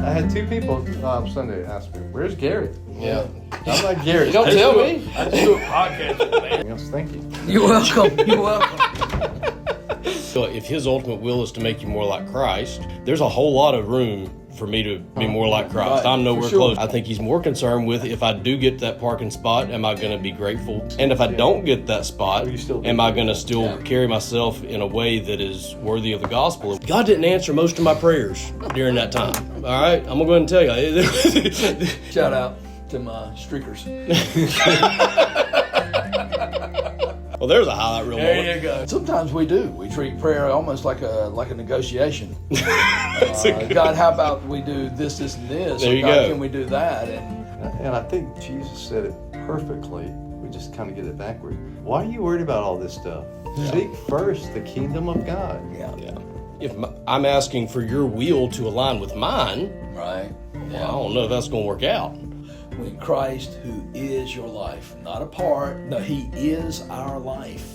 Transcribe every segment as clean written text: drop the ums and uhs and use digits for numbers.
I had two people Sunday ask me, "Where's Gary?" Yeah. I'm like, Gary. You don't tell me. I just do a podcast with a man. Yes, thank you. You're welcome. You're welcome. So if his ultimate will is to make you more like Christ, there's a whole lot of room for me to be more like Christ. Right, I'm nowhere for sure. close. I think he's more concerned with if I do get that parking spot, am I going to be grateful? And if I don't get that spot, Will you still be am I going to still carry myself in a way that is worthy of the gospel? God didn't answer most of my prayers during that time. All right? I'm going to go ahead and tell you. Shout out to my streakers. Well, there's a highlight reel moment. There you go. Sometimes we do. We treat prayer almost like a negotiation. God, how about we do this, this, and this? There you God, go. can we do that? And I think Jesus said it perfectly. We just kind of get it backward. Why are you worried about all this stuff? Seek first the kingdom of God. yeah, If I'm asking for your will to align with mine, right. well, I don't know if that's going to work out. When Christ, who is your life, not a part, no, He is our life.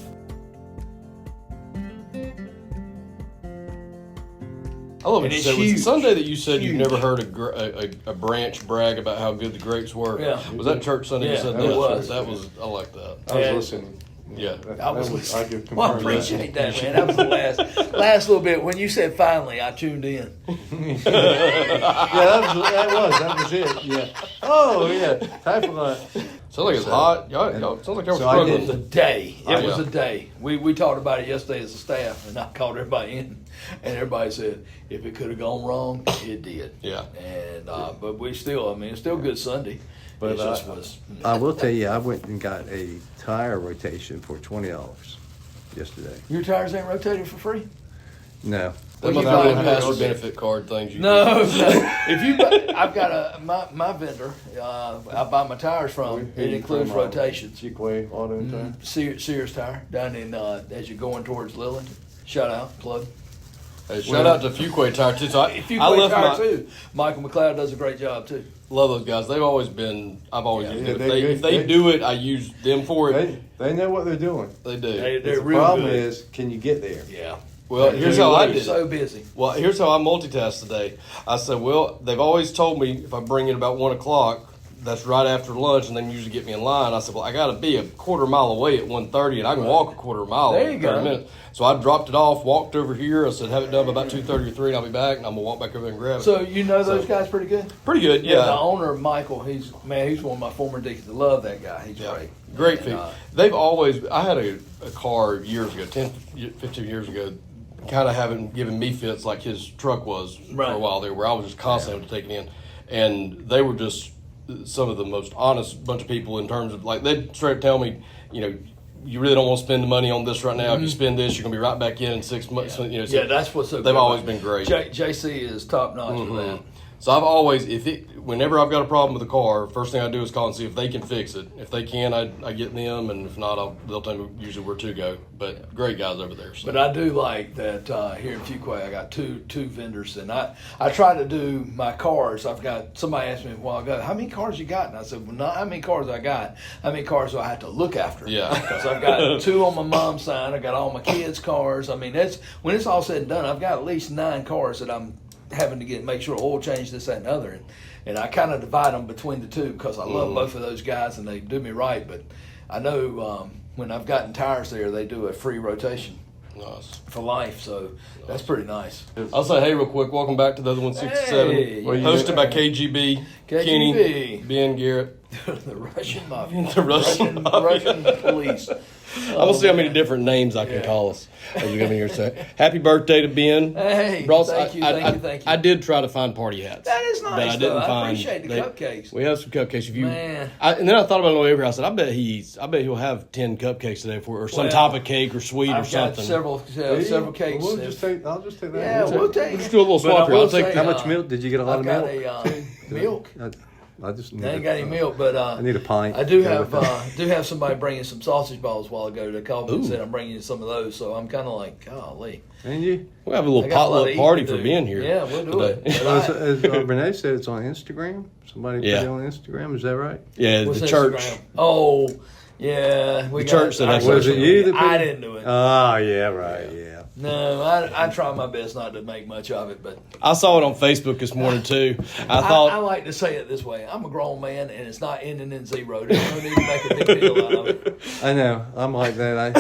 I love And it. it's Was it huge. Sunday that you said you've Huge. never heard a branch brag about how good the grapes were? Yeah. Was that church Sunday you Yeah, said it that? was. That was, I like that. I was And- listening. Yeah. I was I listening. could Well, I confirm that. appreciate that, man. That was the last little bit. When you said finally, I tuned in. Yeah, that was it. Yeah. Oh, yeah. Type of Sounds like it's hot. Y'all sounds like y'all So I It struggling. was a day. It was yeah. a day. We talked about it yesterday as a staff, and I called everybody in, and everybody said if it could have gone wrong, it did. Yeah. And but we still, I mean, it's still Good Sunday. But, it just was. I will tell you, I went and got a tire rotation for $20 yesterday. Your tires ain't rotated for free? No. They must you not buy have a master house? benefit card things. You No. If you, I've got my vendor. I buy my tires from. It includes rotations. Chickway Auto and Tire. Sears Tire down in as you're going towards Leland. Shout out, plug. Hey, shout out to Fuquay Tire too. So If you I play left tire my too, Michael McLeod does a great job too. love those guys. They've always been. I've always used them. they- If they they- do it, I use them for it. They know what they're doing. They do. They're The real problem good. is, can you get there? Yeah. Well, here's how I did it. So busy. Well, here's how I multitask today. I said, well, they've always told me if I bring in about 1 o'clock, that's right after lunch, and they usually get me in line. I said, well, I got to be a quarter mile away at 1:30, and I can walk a quarter mile There in you 30 go. minutes. So I dropped it off, walked over here. I said, have it done by about 2:30 or 3, and I'll be back, and I'm going to walk back over there and grab it. So you know those guys pretty good? Pretty good, The yeah. owner, Michael, he's one of my former deacons. I love that guy. He's great. Great And, feed. They've always, I had a car years ago, 10, 15 years ago, kind of having given me fits like his truck was for Right. a while there, where I was just constantly taking in. And they were just some of the most honest bunch of people in terms of, like, they'd straight tell me, you know, you really don't want to spend the money on this right now. If you spend this, you're going to be right back in 6 months. You know, so Yeah, that's what's so good. they've always about it. been great. JC is top notch for that. So I've always, whenever I've got a problem with a car, first thing I do is call and see if they can fix it. If they can, I get them, and if not, they'll tell me usually where to go. But great guys over there. So. But I do like that here in Fuquay, I got two vendors, and I try to do my cars. I've got, somebody asked me a while ago, how many cars you got? And I said, well, not how many cars I got, how many cars do I have to look after? Yeah. Because I've got 2 on my mom's side, I got all my kids' cars. I mean, that's when it's all said and done, I've got at least 9 cars that I'm having to make sure oil change, this, that, and the other. And I kind of divide them between the two because I love both of those guys and they do me right. But I know when I've gotten tires there, they do a free rotation Nice. for life. So that's pretty nice. I'll say, hey, real quick, welcome back to the other 167. Hey. What are you Hosted doing? by KGB, Kenny, KGB. Ben Garrett. The Russian mafia. The Russian mafia. Russian police. I'm going to see how many different names I can call us as we come in here. So, happy birthday to Ben. Hey, Ross, thank you. I did try to find party hats. That is nice, but I though. didn't I find. appreciate the cupcakes. We have some cupcakes. If you, Man. And then I thought about it on the way over here. I said, I bet he'll have 10 cupcakes today or some Well, type of cake or sweet or I've got something. several cakes. I'll just take that. Yeah, we'll take Just do a little But I swap here. will I'll take say, How much milk? Did you get a lot I've of got milk? a milk. I just need I ain't got any milk, but I need a pint. I do Go have with that. do have somebody bringing some sausage balls a while ago. They called me and Ooh. said I'm bringing you some of those. So I'm kind of like, golly. And you? We'll have a I little got a lot of potluck eating party to for do. being here. Yeah, we'll do today. it. Well, But as Renee said, it's on Instagram. Somebody put it on Instagram. Is that right? Yeah, what's the church. Instagram? Oh, yeah. The church that has Was it you that put I it? didn't do it. Oh, yeah, right, yeah. No, I try my best not to make much of it, but I saw it on Facebook this morning too. I I thought, like to say it this way: I'm a grown man, and it's not ending in zero. There's no need to make a big deal out of it. I know. I'm like that.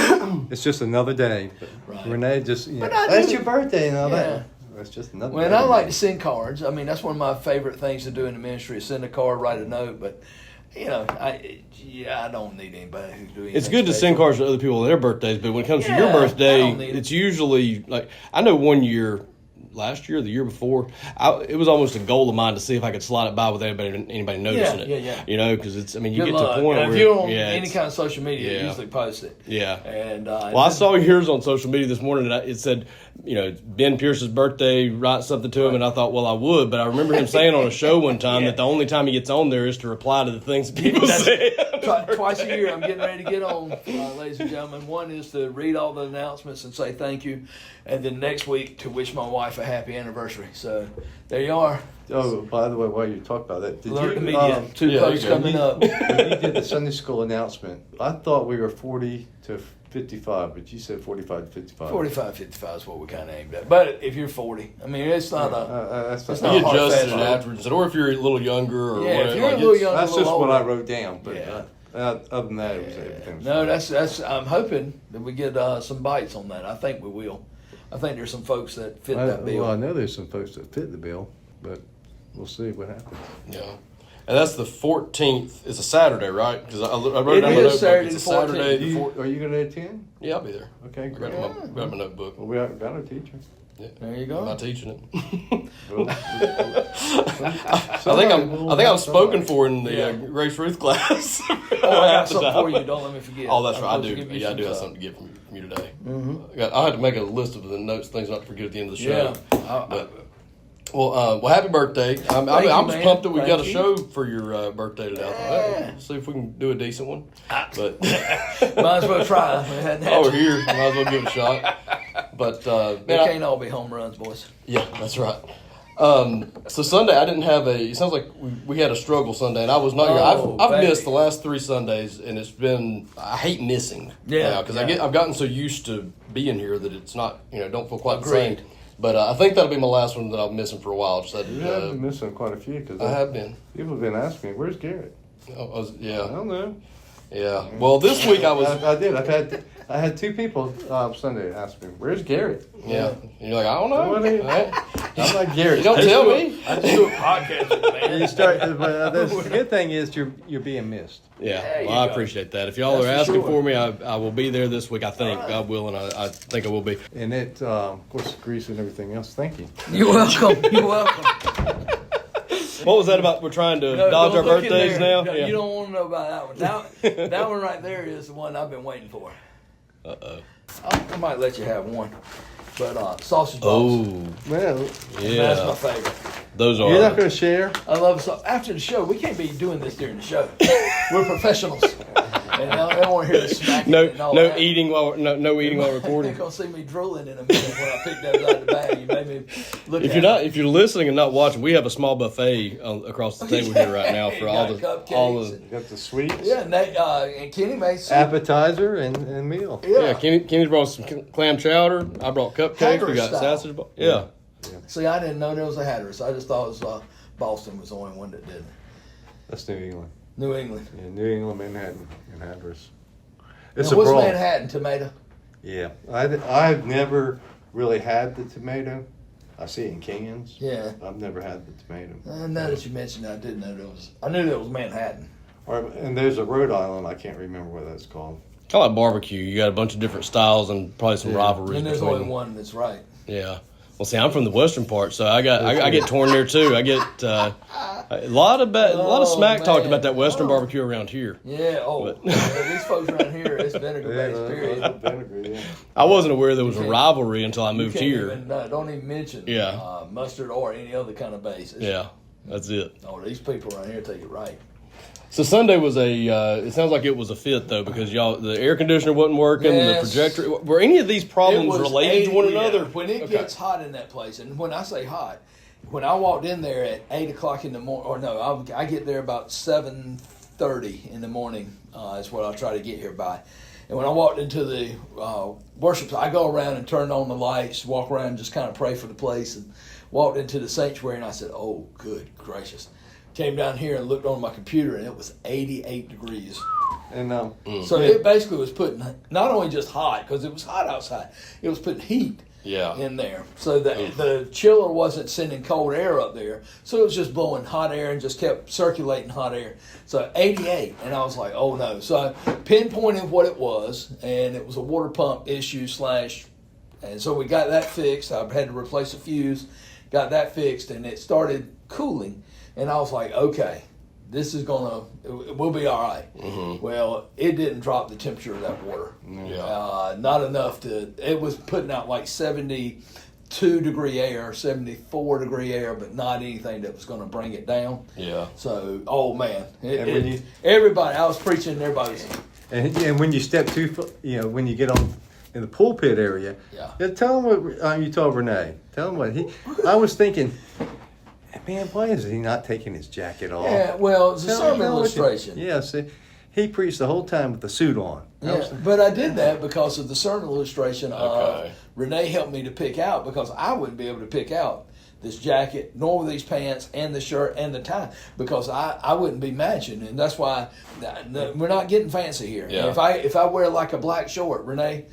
It's just another day. But Right. Renee just, But I that's do- your birthday and all Yeah. that. That's just another Well, day. and I like to send cards. I mean, that's one of my favorite things to do in the ministry: is send a card, write a note. But I don't need anybody who do anything. it's good to send special. cards to other people on their birthdays, but when it comes to your Yeah, I birthday, don't need it. it's usually like, I know one year, last year, or the year before, it was almost a goal of mine to see if I could slide it by without anybody noticing it. yeah. You know, because it's, I mean, you Good get to luck. a point And where if you're on yeah, any it's- kind of social media, yeah. usually post it. yeah. And Well, I saw yours on social media this morning, and it said, Ben Pierce's birthday, write something to him, and I thought, well, I would, but I remember him saying on a show one time Yeah. that the only time he gets on there is to reply to the things that people say. Twice a year, I'm getting ready to get on, ladies and gentlemen. One is to read all the announcements and say thank you, and then next week to wish my wife a happy anniversary. So there you are. Oh, by the way, while you talk about that, did Learn you, the media. Two yeah, posts you go. coming up. when you did the Sunday school announcement, I thought we were 40 to 55, but you said 45 to 55. 45, 55 is what we kind of aimed at. But if you're 40, I mean, it's not That's it's not, not He hard, adjusted fast it rule. afterwards, or if you're a little younger, or Yeah, if whatever. you're a like, little it's- younger, that's a little just what I older. wrote down. But Yeah. other than that, it was everything. Was No, fine. that's. I'm hoping that we get some bites on that. I think we will. I think there's some folks that fit that bill. Well, I know there's some folks that fit the bill, but we'll see what happens. Yeah. And that's the 14th. It's a Saturday, right? Because I wrote It down my is notebook. Saturday It's a the 14th. Saturday. The Are you going to attend? Yeah, I'll be there. Okay, I great. got my notebook. Well, we got a teacher. Yeah. There you go. I'm not teaching it. Well, I think I'm spoken for in the Yeah. Grace Ruth class. Oh, I got something for you. Don't let me forget. Oh, that's right. I I'm do. supposed to give you Yeah, I some do have stuff. something to get from you today. I had to make a list of the notes, things not to forget at the end of the show. Yeah. But, well, happy birthday! I'm Thank you, just man. pumped that we got a Thank you. show for your birthday today. Yeah. Let's see if we can do a decent one. But Might as well try. We hadn't had while we're to. here, might as well give it a shot. But They can't all be home runs, boys. yeah, that's right. So Sunday, I didn't have a. It sounds like we had a struggle Sunday, and I was not here. Oh, I've baby. missed the last 3 Sundays, and it's been. I hate missing. Yeah, because yeah. I've gotten so used to being here that it's not. Don't feel quite the Agreed. same. But I think that'll be my last one that I'm missing for a while. Just had, you have been missing quite a few because I have been. people have been asking me, "Where's Garrett?" I Yeah, don't know. yeah. Well, this week I was. I did. I had 2 people Sunday ask me, "Where's Garrett?" Yeah, and you're like, I don't know. What are you- Right? I'm like Garrett. You don't tell me. I just do a podcast with man. And you start. But the good thing is you're being missed. Yeah, There you well, I go. appreciate that. If y'all That's are for asking sure. for me, I will be there this week. I think God willing, I think I will be. And it, of course, grease and everything else. Thank you. You're welcome. You're welcome. What was that about? We're trying to No, dodge our don't look in birthdays there. now. No, Yeah. You don't want to know about that one. That one right there is the one I've been waiting for. Uh-oh. I might let you have one. But sausage balls. Oh, Well, That's my yeah. favorite. Those are. you're not going to share. I love so after the show. We can't be doing this during the show. We're professionals, and I don't want to hear the smacking. No, and all no that. eating while no eating while You're recording. gonna see me drooling in a minute when I pick those out of the bag. You made me look. If at you're not, it. if you're listening and not watching, we have a small buffet across the table here right now for all Got the cupcakes the. You got the sweets, Yeah, Nate, and Kenny made some. appetizer, and meal. Yeah, Kenny's brought some clam chowder. I brought cupcakes. We Hatteras got style. sausage. Yeah. See, I didn't know there was a Hatteras. I just thought it was Boston was the only one that did. That's New England. New England. Yeah, New England, Manhattan, and Hatteras. It's It's a what's brawl. Manhattan tomato? Yeah, I've never really had the tomato. I see it in cans. Yeah. I've never had the tomato. Now that you mentioned it, I did know there was. I knew there was Manhattan. And there's a Rhode Island. I can't remember what that's called. Kind of like barbecue. You got a bunch of different styles and probably some Yeah. rivalries And there's between only them. one that's right. Yeah. Well, see, I'm from the western part, so I get torn there too. I get a lot of smack talked man. about that western Oh. barbecue around here. Yeah. Oh, But- yeah, these folks around here, it's vinegar based. Period. Vinegar, yeah. I wasn't aware there was a can't- rivalry until I You moved can't here. even, don't even mention Yeah. mustard or any other kind of base. Yeah, that's it. Oh, these people around here take it right. So Sunday was it sounds like it was a fit though, because the air conditioner wasn't working, Yes. the projector. Were any of these problems It was related to one 80, another? yeah. When it Okay. gets hot in that place, and when I say hot, when I walked in there at 8 o'clock in the morning, or no, I get there about 7:30 in the morning is what I'll try to get here by. And when I walked into the worship, I go around and turn on the lights, walk around and just kind of pray for the place, and walked into the sanctuary, and I said, oh, good gracious. Came down here and looked on my computer, and it was 88 degrees. And So it basically was putting not only just hot, because it was hot outside, it was putting heat in there. So the chiller wasn't sending cold air up there. So it was just blowing hot air and just kept circulating hot air. So 88, and I was like, oh no. So I pinpointed what it was, and it was a water pump issue and so we got that fixed. I had to replace a fuse, got that fixed, and it started cooling. And I was like, okay, this is we'll be all right. Mm-hmm. Well, it didn't drop the temperature of that water. Yeah. Not enough it was putting out like 72 degree air, 74 degree air, but not anything that was going to bring it down. Yeah. So, oh man. Everybody, I was preaching, and everybody was. And when you step when you get on in the pulpit area, tell them what you told Renee. Tell them what I was thinking. Man, why is he not taking his jacket off? Yeah, well, it's a sermon illustration. See, he preached the whole time with the suit on. Yeah, but I did that because of the sermon illustration. Renee helped me to pick out, because I wouldn't be able to pick out this jacket, nor these pants, and the shirt, and the tie, because I wouldn't be matching, and that's why we're not getting fancy here. Yeah. If I wear like a black short, Renee,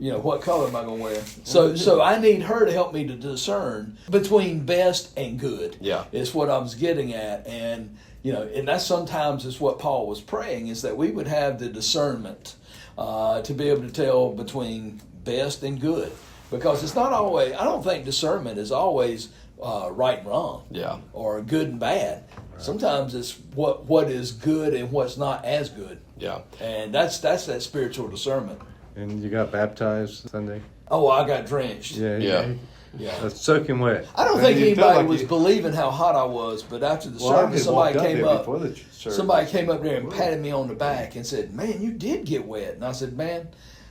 what color am I going to wear? So I need her to help me to discern between best and good. Yeah. Is what I was getting at. And, and that's sometimes is what Paul was praying, is that we would have the discernment to be able to tell between best and good. Because it's not always, I don't think discernment is always right and wrong. Yeah. Or good and bad. Right. Sometimes it's what is good and what's not as good. Yeah. And that's that spiritual discernment. And you got baptized Sunday? Oh, I got drenched. Yeah. That's soaking wet. I don't think anybody was believing how hot I was, but after the service, somebody came up there and patted me on the back and said, "Man, you did get wet." And I said, "Man,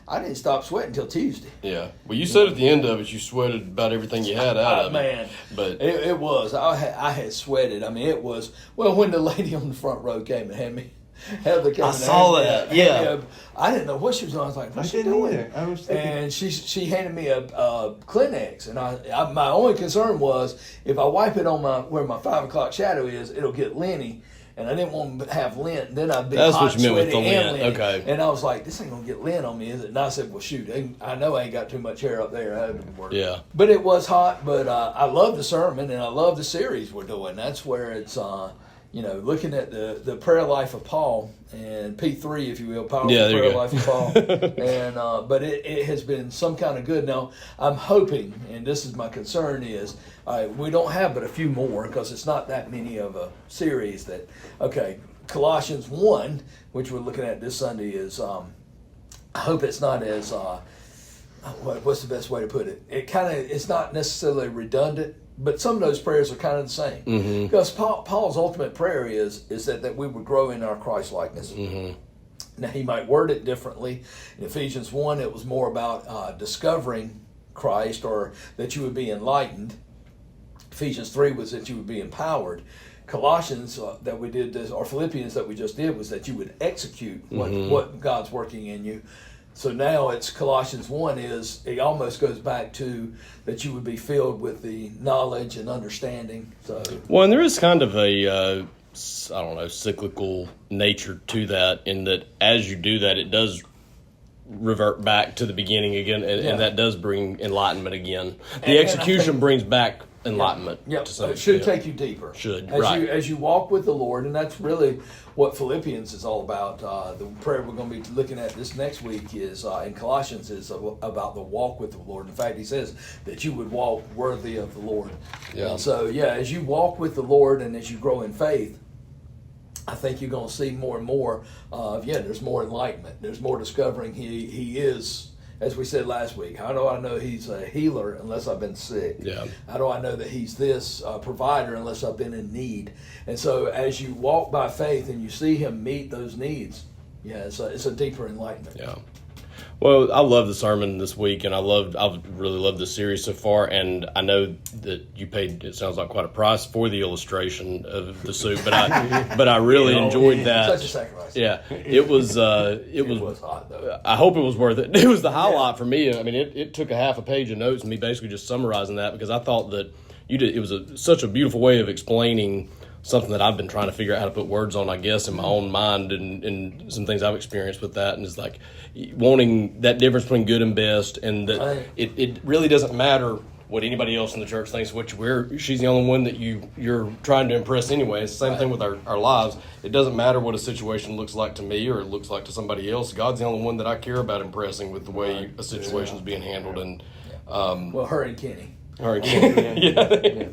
I didn't stop sweating until Tuesday." Yeah. Well, you said at the end of it, you sweated about everything you had out of it. Man, but it was. I had sweated. I mean, it was. Well, when the lady on the front row came and had me. I saw that. Yeah, I didn't know what she was doing. I was like, "What's she doing?" I was thinking, and she handed me a Kleenex, and I my only concern was if I wipe it on where my 5 o'clock shadow is, it'll get linty, and I didn't want to have lint. Then I'd be hot, what you meant with the lint. Okay. And I was like, "This ain't gonna get lint on me, is it?" And I said, "Well, shoot, I know I ain't got too much hair up there. That would work." Yeah. But it was hot. But I love the sermon, and I love the series we're doing. That's where it's. Looking at the prayer life of Paul and P3, if you will, powerful prayer life of Paul, and but it has been some kind of good. Now I'm hoping, and this is my concern, is we don't have but a few more because it's not that many of a series. That Colossians 1, which we're looking at this Sunday, is I hope it's not as what's the best way to put it? It's not necessarily redundant. But some of those prayers are kind of the same. Mm-hmm. Because Paul's ultimate prayer is that we would grow in our Christ-likeness. Mm-hmm. Now, he might word it differently. In Ephesians 1, it was more about discovering Christ, or that you would be enlightened. Ephesians 3 was that you would be empowered. Colossians that we did this, or Philippians that we just did, was that you would execute what God's working in you. So now it's Colossians 1 it almost goes back to that you would be filled with the knowledge and understanding. So well, and there is kind of a cyclical nature to that, in that as you do that, it does revert back to the beginning again, and that does bring enlightenment again. The execution brings back enlightenment. Yeah, so it should take you deeper. As you walk with the Lord, and that's really what Philippians is all about. The prayer we're going to be looking at this next week is in Colossians is about the walk with the Lord. In fact, he says that you would walk worthy of the Lord. Yeah. And so as you walk with the Lord and as you grow in faith, I think you're going to see more and more there's more enlightenment. There's more discovering he is. As we said last week, how do I know he's a healer unless I've been sick? Yeah. How do I know that he's this provider unless I've been in need? And so as you walk by faith and you see him meet those needs, it's a deeper enlightenment. Yeah. Well, I love the sermon this week, and I've really loved the series so far. And I know that you paid, it sounds like, quite a price for the illustration of the suit, but I really enjoyed that. Such a sacrifice. Yeah, it was hot though. I hope it was worth it. It was the highlight for me. I mean, it took a half a page of notes and me basically just summarizing that, because I thought that it was such a beautiful way of explaining something that I've been trying to figure out how to put words on, I guess, in my own mind, and some things I've experienced with that. And it's like wanting that difference between good and best, and that it really doesn't matter what anybody else in the church thinks, she's the only one that you're trying to impress anyway. It's the same thing with our lives. It doesn't matter what a situation looks like to me or it looks like to somebody else. God's the only one that I care about impressing with the way a situation's being handled. And her and Kenny. Her and Kenny. Yeah.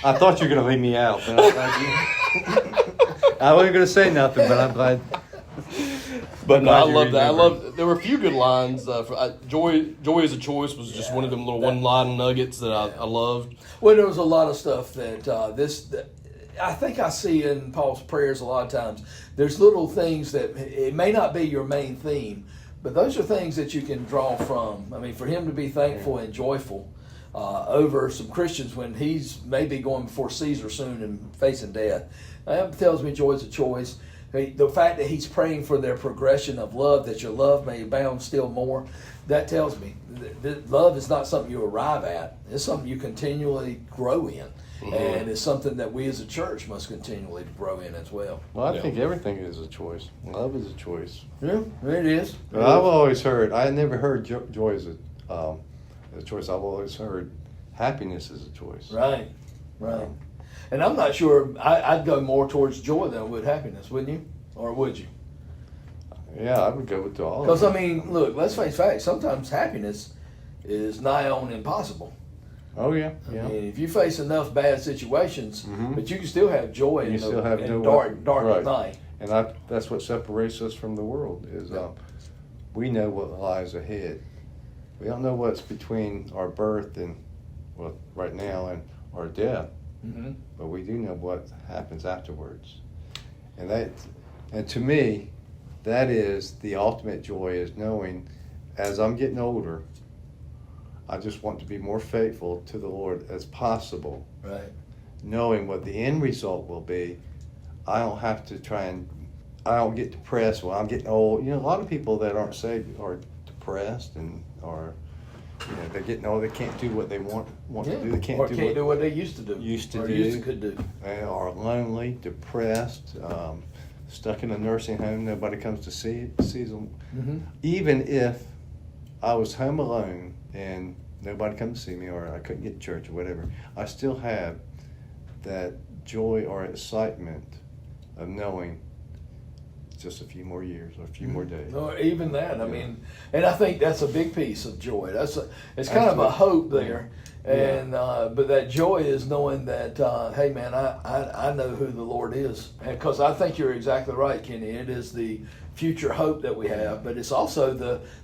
I thought you were going to leave me out. But I wasn't going to say nothing, but I'm glad. But no, I love that. There were a few good lines. Joy is a choice was just one of them little one-line nuggets that I loved. Well, there was a lot of stuff that I think I see in Paul's prayers a lot of times. There's little things that it may not be your main theme, but those are things that you can draw from. I mean, for him to be thankful and joyful over some Christians when he's maybe going before Caesar soon and facing death, that tells me joy is a choice. The fact that he's praying for their progression of love, that your love may abound still more, that tells me that love is not something you arrive at. It's something you continually grow in. Mm-hmm. And it's something that we as a church must continually grow in as well. Well, I think everything is a choice. Love is a choice. Yeah, it is. But I've always heard, I never heard joy as a choice. I've always heard happiness is a choice. Right. And I'm not sure, I'd go more towards joy than I would happiness, wouldn't you? Or would you? Yeah, I would go with all of Because, them. I mean, look, let's face facts. Sometimes happiness is nigh on impossible. Oh, yeah. I mean, if you face enough bad situations, but you can still have joy in dark night. And that's what separates us from the world is we know what lies ahead. We don't know what's between our birth and, well, right now, and our death. Mm-hmm. But we do know what happens afterwards. And to me, that is the ultimate joy, is knowing as I'm getting older, I just want to be more faithful to the Lord as possible. Right. Knowing what the end result will be, I don't have to I don't get depressed when I'm getting old. You know, a lot of people that aren't saved are depressed and are, they're getting old. They can't do what they want to do. They can't do what they used to do. Used to could do. They are lonely, depressed, stuck in a nursing home. Nobody comes to sees them. Mm-hmm. Even if I was home alone and nobody comes to see me, or I couldn't get to church or whatever, I still have that joy or excitement of knowing just a few more years or a few more days. Or even that. I mean, and I think that's a big piece of joy. It's kind of a hope there. And but that joy is knowing that, hey man, I know who the Lord is. Because I think you're exactly right, Kenny. It is the future hope that we have, but it's also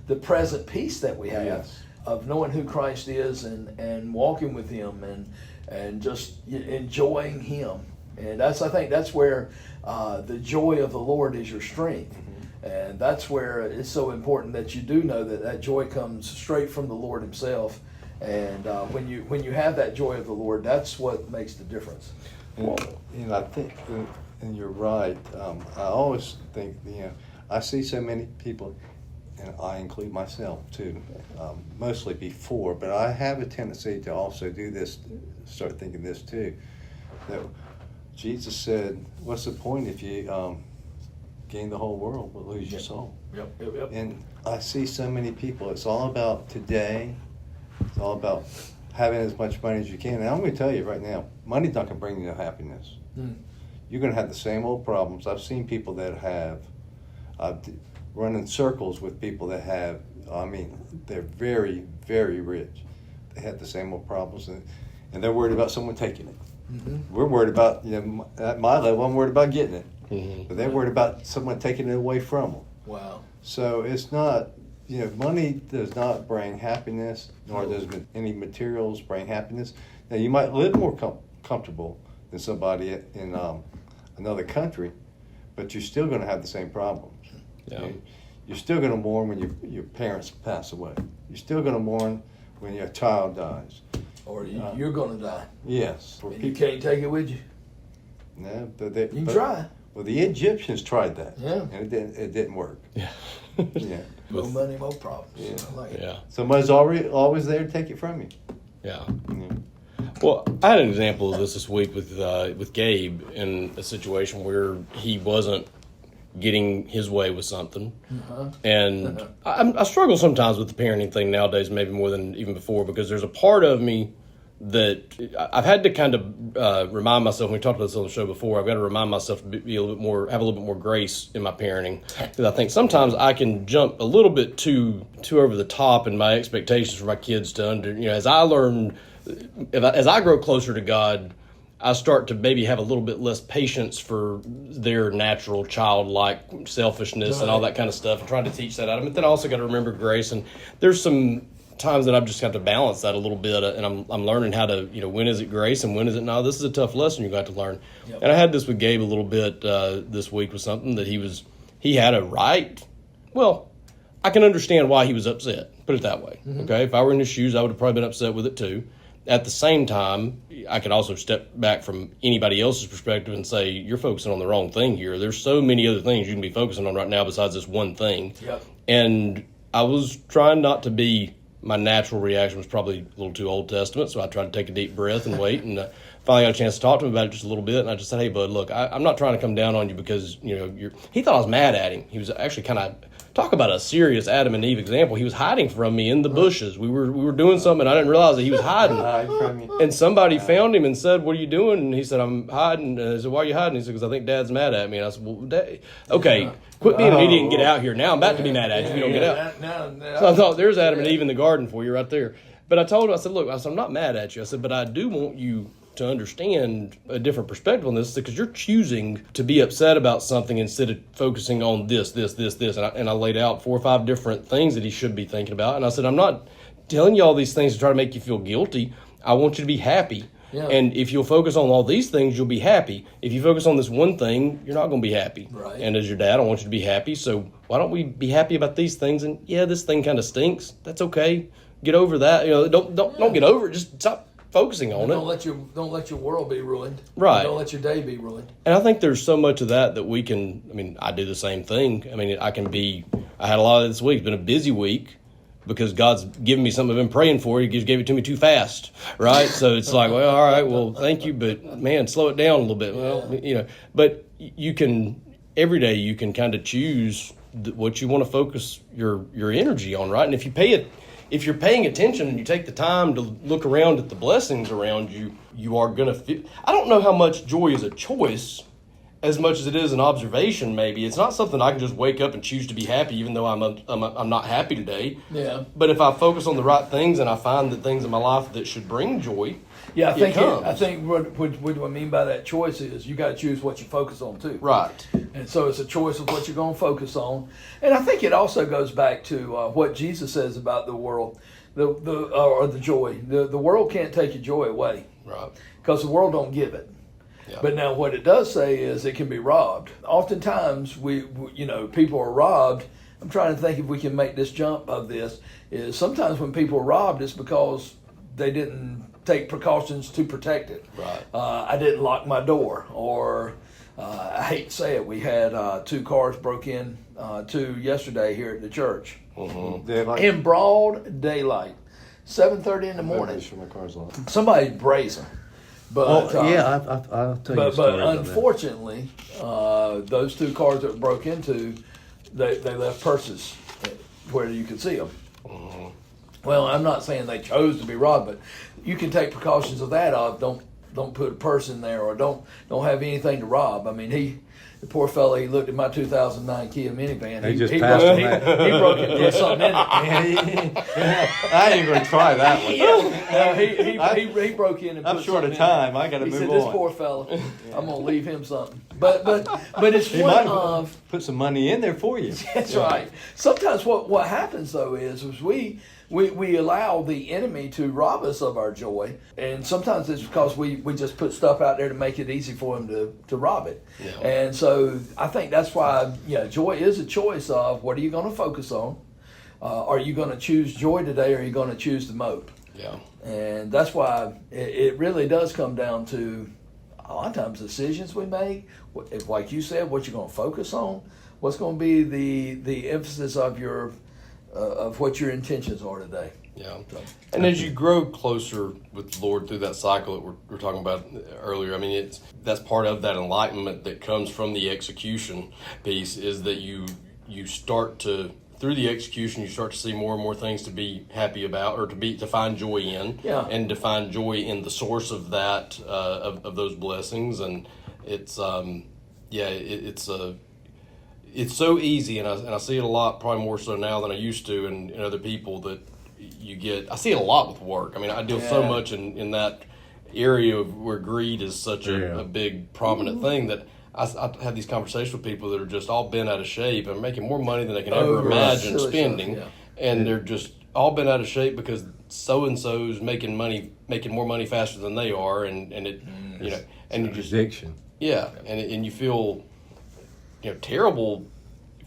the present peace that we have of knowing who Christ is and walking with him and just enjoying him. And I think that's where the joy of the Lord is your strength. Mm-hmm. And that's where it's so important that you do know that joy comes straight from the Lord himself. And when you have that joy of the Lord, that's what makes the difference. And I think, and you're right. I always think, I see so many people, and I include myself too, mostly before, but I have a tendency to also do this, start thinking this too, that Jesus said, what's the point if you gain the whole world but lose your soul? Yep. And I see so many people, it's all about today. It's all about having as much money as you can. And I'm going to tell you right now, money's not going to bring you no happiness. You're going to have the same old problems. I've seen people that have run in circles with people that have, they're very, very rich. They have the same old problems, and they're worried about someone taking it. Mm-hmm. We're worried about, at my level, I'm worried about getting it. Mm-hmm. But they're worried about someone taking it away from them. Wow. So it's not, money does not bring happiness, nor does any materials bring happiness. Now, you might live more comfortable than somebody in another country, but you're still going to have the same problems. Yeah. You're still going to mourn when your parents pass away. You're still going to mourn when your child dies. Or you're going to die. Yes. And you can't take it with you. No, you can try. Well, the Egyptians tried that. Yeah. And it didn't work. Yeah. Yeah. More money, more problems. Yeah. Somebody's always there to take it from you. Yeah. Well, I had an example of this week with Gabe in a situation where he wasn't getting his way with something. And I struggle sometimes with the parenting thing nowadays, maybe more than even before, because there's a part of me that I've had to kind of remind myself. We talked about this on the show before. I've got to remind myself to be a little bit more, have a little bit more grace in my parenting, because I think sometimes I can jump a little bit too over the top in my expectations for my kids to as I learn, as I grow closer to God, I start to maybe have a little bit less patience for their natural childlike selfishness and all that kind of stuff, and trying to teach that out of them. But then I also got to remember grace, and there's some times that I've just got to balance that a little bit, and I'm learning how to, when is it grace and when is it not. This is a tough lesson you're going to have to learn. Yep. And I had this with Gabe a little bit this week with something that he had a right. Well, I can understand why he was upset. Put it that way. Okay, if I were in his shoes, I would have probably been upset with it too. At the same time, I could also step back from anybody else's perspective and say, you're focusing on the wrong thing here. There's so many other things you can be focusing on right now besides this one thing. Yep. And I was trying not to be, my natural reaction was probably a little too Old Testament, so I tried to take a deep breath and wait, and finally got a chance to talk to him about it just a little bit, and I just said, hey, bud, look, I'm not trying to come down on you because, he thought I was mad at him. He was actually kind of, talk about a serious Adam and Eve example. He was hiding from me in the bushes. We were doing something, and I didn't realize that he was hiding. From you. And somebody found him and said, what are you doing? And he said, I'm hiding. And I said, why are you hiding? He said, because I think Dad's mad at me. And I said, well, Dad, okay, quit being an idiot and get out here. Now I'm about to be mad at you if you don't get out. So I thought, there's Adam and Eve in the garden for you right there. But I told him, I said, look, I'm not mad at you. I said, but I do want you to understand a different perspective on this, because you're choosing to be upset about something instead of focusing on this. And I laid out 4 or 5 different things that he should be thinking about. And I said, I'm not telling you all these things to try to make you feel guilty. I want you to be happy. Yeah. And if you'll focus on all these things, you'll be happy. If you focus on this one thing, you're not going to be happy. Right. And as your dad, I want you to be happy. So why don't we be happy about these things? And yeah, this thing kind of stinks. That's okay. Get over that. Don't get over it. Just stop focusing on it. Don't let your world be ruined. Right. Don't let your day be ruined. And I think there's so much of that we can. I do the same thing. I had a lot of this week. It's been a busy week because God's given me something I've been praying for. He just gave it to me too fast, right? So it's like, well, all right, well, thank you, but man, slow it down a little bit. Well, but you can, every day you can kind of choose what you want to focus your energy on, right? And if you're paying attention and you take the time to look around at the blessings around you, you are going to feel. I don't know how much joy is a choice as much as it is an observation, maybe. It's not something I can just wake up and choose to be happy, even though I'm not happy today. Yeah. But if I focus on the right things and I find that things in my life that should bring joy, I think what I mean by that choice is you got to choose what you focus on too. Right. And so it's a choice of what you're going to focus on. And I think it also goes back to what Jesus says about the world, the joy. The world can't take your joy away. Right. Because the world don't give it. Yeah. But now what it does say is it can be robbed. Oftentimes we people are robbed. I'm trying to think if we can make this jump of this. Is sometimes when people are robbed, it's because they didn't take precautions to protect it. Right. I didn't lock my door, or I hate to say it, we had 2 cars broke in to yesterday here at the church. Mm-hmm. In broad daylight, 7:30 in the morning. Sure my car's locked. Somebody's brazen. But I'll tell you a story. But unfortunately, those 2 cars that were broke into, they left purses where you could see them. Mm-hmm. Well, I'm not saying they chose to be robbed, but you can take precautions of that. Don't put a purse in there, or don't have anything to rob. The poor fella, he looked at my 2009 Kia minivan. He just passed on that. He broke it and put something in it. I ain't going to try that one. He broke in and put I'm short something of time. in it. I got to move on. He said, this poor fella, I'm going to leave him something. But it's he one might of... put some money in there for you. That's right. Sometimes what happens, though, is we we allow the enemy to rob us of our joy, and sometimes it's because we just put stuff out there to make it easy for him to rob it. Yeah. And so I think that's why joy is a choice of what are you going to focus on. Are you going to choose joy today, or are you going to choose the mope? Yeah. And that's why it really does come down to a lot of times decisions we make. Like you said, what you're going to focus on, what's going to be the emphasis of your of what your intentions are today. Yeah. And as you grow closer with the Lord through that cycle that we're talking about earlier, I mean, that's part of that enlightenment that comes from the execution piece, is that you start to, through the execution, you start to see more and more things to be happy about, or to find joy in, and to find joy in the source of that, of those blessings. And it's it's so easy, and I see it a lot, probably more so now than I used to, and other people that I see it a lot with work. I mean, I deal so much in that area where greed is such a big prominent thing that I have these conversations with people that are just all bent out of shape and making more money than they can ever imagine spending, and they're just all bent out of shape because so and so's making more money faster than they are, and it and you just addiction. Yeah, and you feel terrible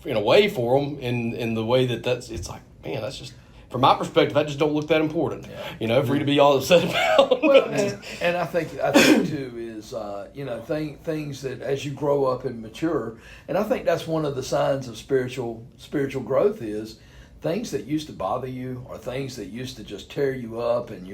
in a way for them in the way it's like, man, that's just, from my perspective, I just don't look that important, for you to be all upset about. Well, and I think too is things that as you grow up and mature, and I think that's one of the signs of spiritual growth is things that used to bother you, or things that used to just tear you up, and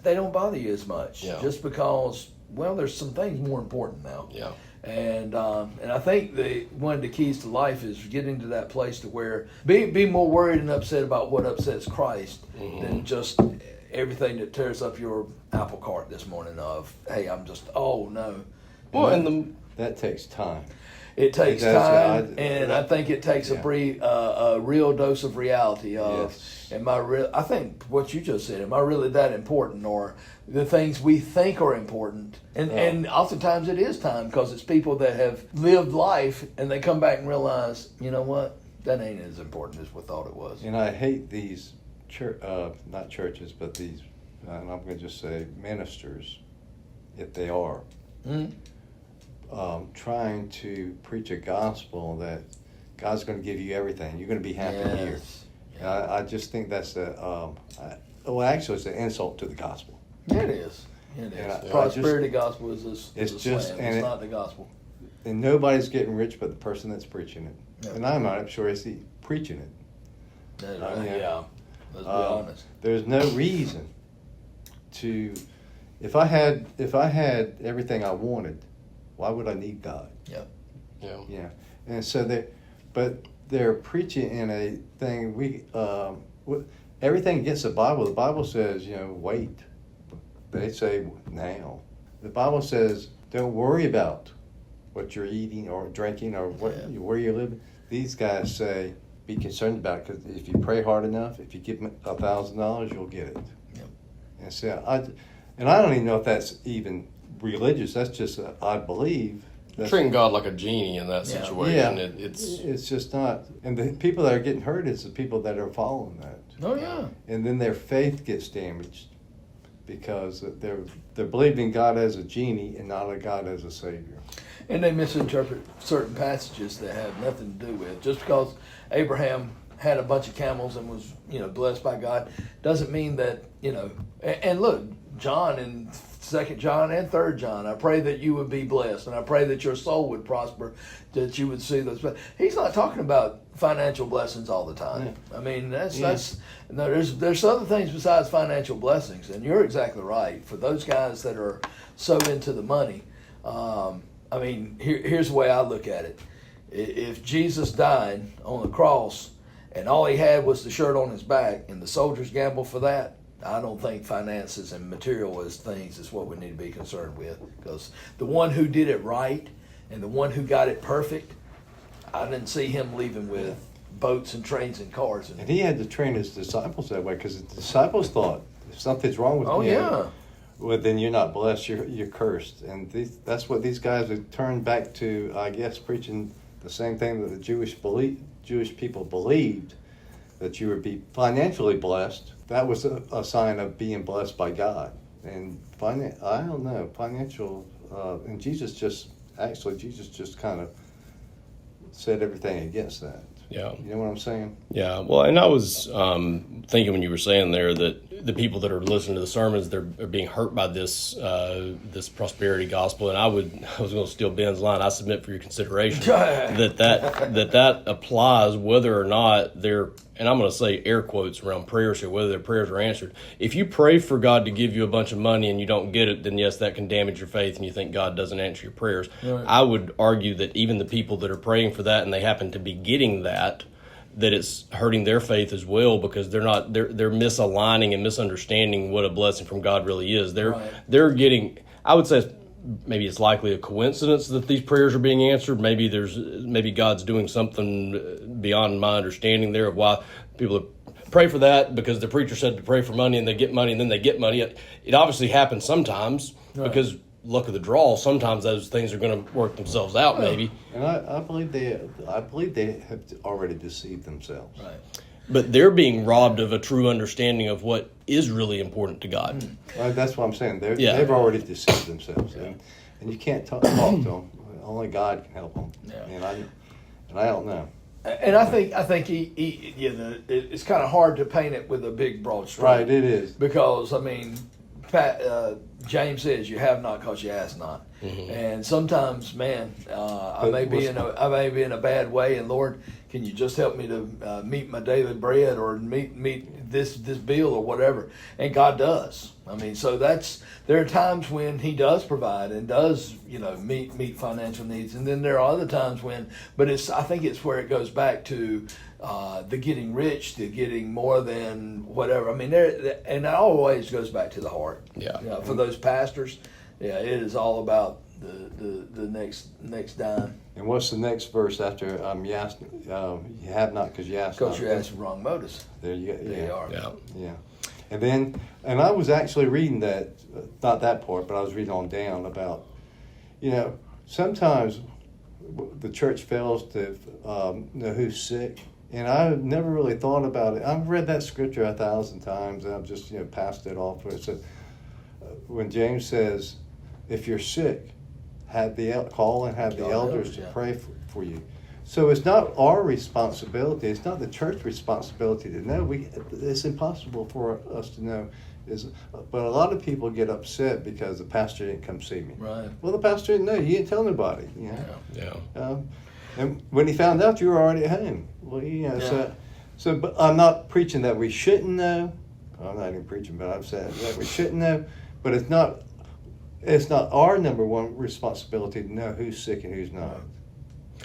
they don't bother you as much, just because there's some things more important now. Yeah. And I think one of the keys to life is getting to that place to where be more worried and upset about what upsets Christ than just everything that tears up your apple cart this morning of, hey, I'm just, oh no. Well, that takes time. It takes time, and I think it takes a real dose of reality of, I think what you just said, am I really that important, or the things we think are important, and oftentimes it is time, because it's people that have lived life and they come back and realize, you know what, that ain't as important as we thought it was. And I hate these not churches, but these, and I'm going to just say ministers, if they are. Trying to preach a gospel that God's going to give you everything. You're going to be happy here. Yeah. I just think that's actually it's an insult to the gospel. Yeah, it is. Prosperity gospel is a slam. It's not the gospel. And nobody's getting rich but the person that's preaching it. Yeah. And I'm not sure is he preaching it. Let's be honest. There's no reason to. If I had everything I wanted, why would I need God? Yeah. And so they're preaching in a thing. Everything against the Bible. The Bible says, wait. They say now. The Bible says, don't worry about what you're eating or drinking or where you live. These guys say, be concerned about it, because if you pray hard enough, if you give $1,000, you'll get it. Yep. And so I don't even know if that's even religious. That's just I believe. Treating God like a genie in that situation. Yeah. It's just not. And the people that are getting hurt is the people that are following that. Oh yeah. And then their faith gets damaged because they're believing God as a genie and not a God as a savior. And they misinterpret certain passages that have nothing to do with it. Just because Abraham had a bunch of camels and was blessed by God doesn't mean that and look, John in 2 John and 3 John, I pray that you would be blessed, and I pray that your soul would prosper, that you would see those. He's not talking about financial blessings all the time. Yeah. I mean, there's other things besides financial blessings, and you're exactly right. For those guys that are so into the money, here's the way I look at it. If Jesus died on the cross and all he had was the shirt on his back, and the soldiers gambled for that, I don't think finances and materialist things is what we need to be concerned with, because the one who did it right and the one who got it perfect, I didn't see him leaving with boats and trains and cars. And he had to train his disciples that way, because the disciples thought if something's wrong with you, well, then you're not blessed, you're cursed. And that's what these guys have turned back to, I guess, preaching the same thing that the Jewish people believed, that you would be financially blessed. That was a sign of being blessed by God. And I don't know, financial, and Jesus just kind of said everything against that. Yeah. You know what I'm saying? Yeah. Well, and I was thinking when you were saying there that the people that are listening to the sermons, they're being hurt by this this prosperity gospel. And I was going to steal Ben's line. I submit for your consideration that applies whether or not they're, and I'm going to say air quotes around prayers here, whether their prayers are answered. If you pray for God to give you a bunch of money and you don't get it, then yes, that can damage your faith and you think God doesn't answer your prayers. Right. I would argue that even the people that are praying for that and they happen to be getting that it's hurting their faith as well, because they're misaligning and misunderstanding what a blessing from God really is. They're getting, I would say maybe it's likely a coincidence that these prayers are being answered. Maybe God's doing something beyond my understanding there of why people pray for that, because the preacher said to pray for money and they get money and then they get money. It obviously happens sometimes because luck of the draw. Sometimes those things are going to work themselves out, maybe. And I believe they have already deceived themselves. Right. But they're being robbed of a true understanding of what is really important to God. Well, that's what I'm saying. They've already deceived themselves, and you can't talk to them. Only God can help them. Yeah. And I don't know. And I think it's kind of hard to paint it with a big broad stroke. Right, it is, because I mean, James says, "You have not because you ask not." Mm-hmm. And sometimes, man, I may be in a bad way, and Lord, can you just help me to meet my daily bread or meet this bill or whatever? And God does. I mean, so there are times when He does provide and does meet financial needs, and then there are other times when. But I think it's where it goes back to the getting rich, the getting more than whatever. I mean, and it always goes back to the heart. Yeah. For those pastors, it is all about the next dime. And what's the next verse after you have not because you ask not? Because you asked the wrong motives. There you are. Yeah. And I was actually reading that, not that part, but I was reading on down about, sometimes the church fails to know who's sick. And I've never really thought about it. I've read that scripture 1,000 times, and I've just passed it off. It said, when James says, if you're sick, call and have the elders to pray for you. So it's not our responsibility. It's not the church responsibility to know. It's impossible for us to know. But a lot of people get upset because the pastor didn't come see me. Right. Well, the pastor didn't know. He didn't tell nobody. Yeah. And when he found out, you were already at home. Well, so. But I'm not preaching that we shouldn't know. I'm not even preaching, but I'm saying that we shouldn't know. But it's not our number one responsibility to know who's sick and who's not.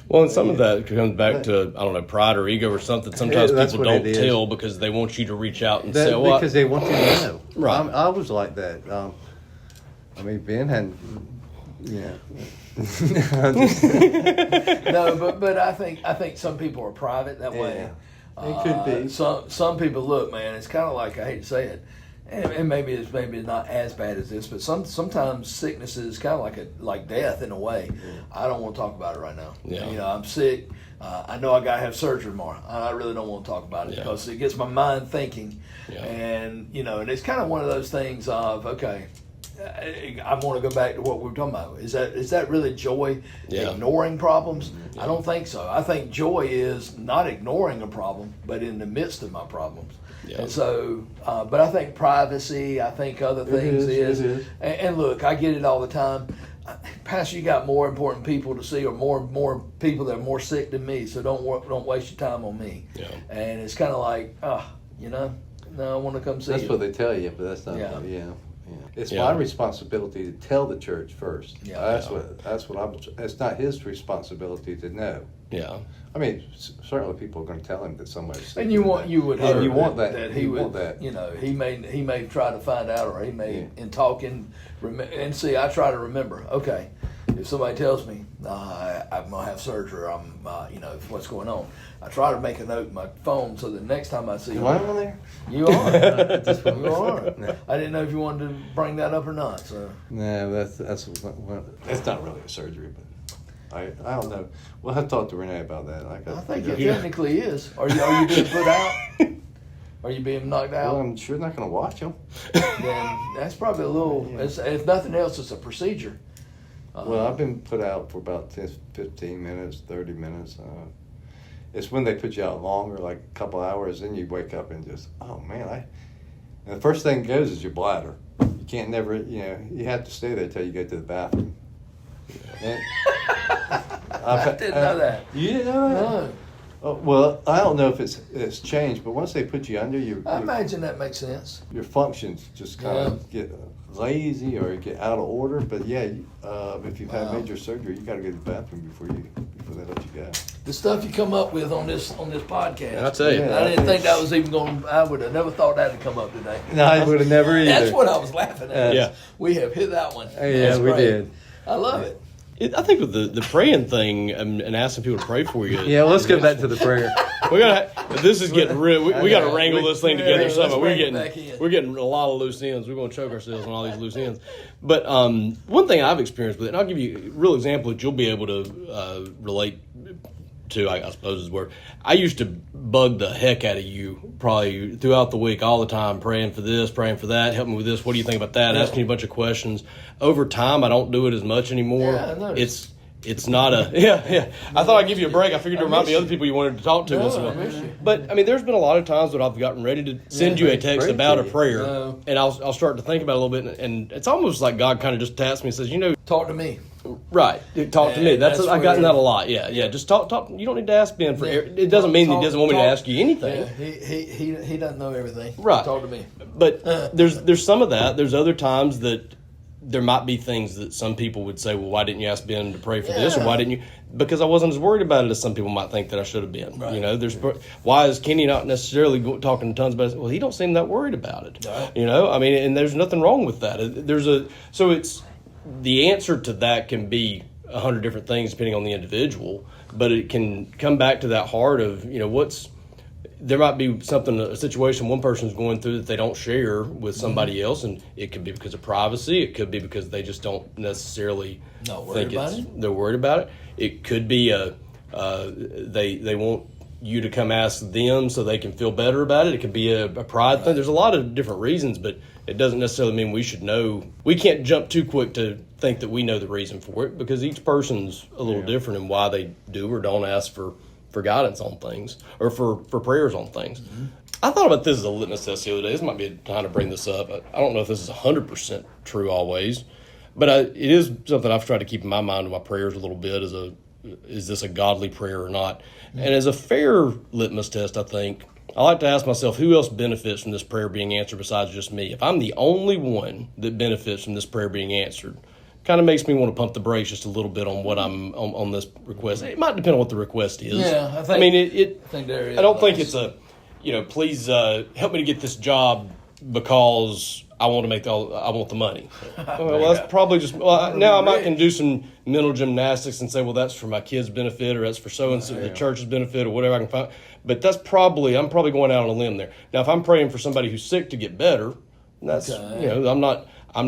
Well, and some of that comes back to, I don't know, pride or ego or something. Sometimes people don't tell because they want you to reach out and say, well, because they want you to know. Right. I was like that. Ben hadn't, No, but I think some people are private that way. It could be. Some people, look, man, it's kind of like, I hate to say it, and maybe it's not as bad as this, but sometimes sickness is kind of like death in a way. Yeah. I don't want to talk about it right now. Yeah. I'm sick. I know I got to have surgery tomorrow. I really don't want to talk about it because it gets my mind thinking. Yeah. And, and it's kind of one of those things of, okay, I want to go back to what we were talking about. Is that really joy? Ignoring problems? Yeah. I don't think so. I think joy is not ignoring a problem, but in the midst of my problems. Yeah. And so, but I think privacy, I think other things is. And look, I get it all the time. Pastor, you got more important people to see, or more people that are more sick than me. So don't waste your time on me. Yeah. And it's kind of like, no, I want to come see you. That's what they tell you, but that's not. Yeah. It's my responsibility to tell the church first. Yeah. That's what it's not his responsibility to know. Yeah. I mean, certainly people are going to tell him that somebody's sick. And you want that he would, he may try to find out, or he may in talking and see. I try to remember. Okay, if somebody tells me I'm gonna have surgery, or I'm what's going on, I try to make a note in my phone so that next time I see you. Am I on there? You are. You are. No. I didn't know if you wanted to bring that up or not. So no, that's not really a surgery, but I don't know. We'll have to talk to Renee about that. I think it technically is. Are you being put out? Are you being knocked out? Well, I'm sure not going to watch them. Then that's probably a little. If nothing else, it's a procedure. Well, I've been put out for about 15 minutes, 30 minutes. It's when they put you out longer, like a couple hours, then you wake up and just, oh man, and the first thing that goes is your bladder. You can't never, you have to stay there until you go to the bathroom. I didn't know that. You didn't know that? No. Oh, well, I don't know if it's changed, but once they put you under, I imagine that makes sense. Your functions just kind of get lazy or get out of order. But if you've had major surgery, you got to go to the bathroom before they let you go. The stuff you come up with on this podcast. I'll tell you. I didn't think that was even going. I would have never thought that had come up today. No, I would have never either. That's what I was laughing at. Yeah, we have hit that one. Yeah, we did. I love it. I think with the praying thing and asking people to pray for you. Yeah, let's go back to the prayer. This is getting real. We got to wrangle this thing together somehow. We're getting a lot of loose ends. We're going to choke ourselves on all these loose ends. But one thing I've experienced with it, and I'll give you a real example that you'll be able to relate to, I suppose is where I used to bug the heck out of you probably throughout the week all the time, praying for this, praying for that, help me with this, what do you think about that, asking you a bunch of questions. Over time, I don't do it as much anymore. It's not a I thought I'd give you a break. I figured to remind me of other people you wanted to talk to once in a while. But I mean, there's been a lot of times that I've gotten ready to send you a text about a prayer, and I'll start to think about it a little bit, and it's almost like God kind of just taps me and says, talk to me. Right, talk to me. I've gotten that a lot. Yeah. Just talk. You don't need to ask Ben for. It doesn't mean he doesn't want me to ask you anything. Yeah, he doesn't know everything. Right. Talk to me. But there's some of that. There's other times that there might be things that some people would say, well, why didn't you ask Ben to pray for this, or why didn't you? Because I wasn't as worried about it as some people might think that I should have been. Right. Why is Kenny not necessarily talking tons about it? Well, he don't seem that worried about it. No. I mean, and there's nothing wrong with that. So it's. The answer to that can be 100 different things depending on the individual, but it can come back to that heart of, there might be a situation one person's going through that they don't share with somebody else, and it could be because of privacy. It could be because they just don't necessarily they're worried about it. It could be they want you to come ask them so they can feel better about it. It could be a pride thing. There's a lot of different reasons, but it doesn't necessarily mean we should know. We can't jump too quick to think that we know the reason for it, because each person's a little different in why they do or don't ask for guidance on things, or for prayers on things. Mm-hmm. I thought about this as a litmus test the other day. This might be a time to bring this up. I don't know if this is 100% true always, but it is something I've tried to keep in my mind in my prayers a little bit. Is this a godly prayer or not? Mm-hmm. And as a fair litmus test, I think, I like to ask myself, who else benefits from this prayer being answered besides just me? If I'm the only one that benefits from this prayer being answered, kind of makes me want to pump the brakes just a little bit on what I'm on this request. It might depend on what the request is. Yeah, I think there is. I don't think it's please help me to get this job because I want to I want the money. Well, that's probably just, now I might can do some mental gymnastics and say, well, that's for my kids' benefit, or that's for so-and-so, the church's benefit, or whatever I can find. But I'm probably going out on a limb there. Now, if I'm praying for somebody who's sick to get better, that's, I'm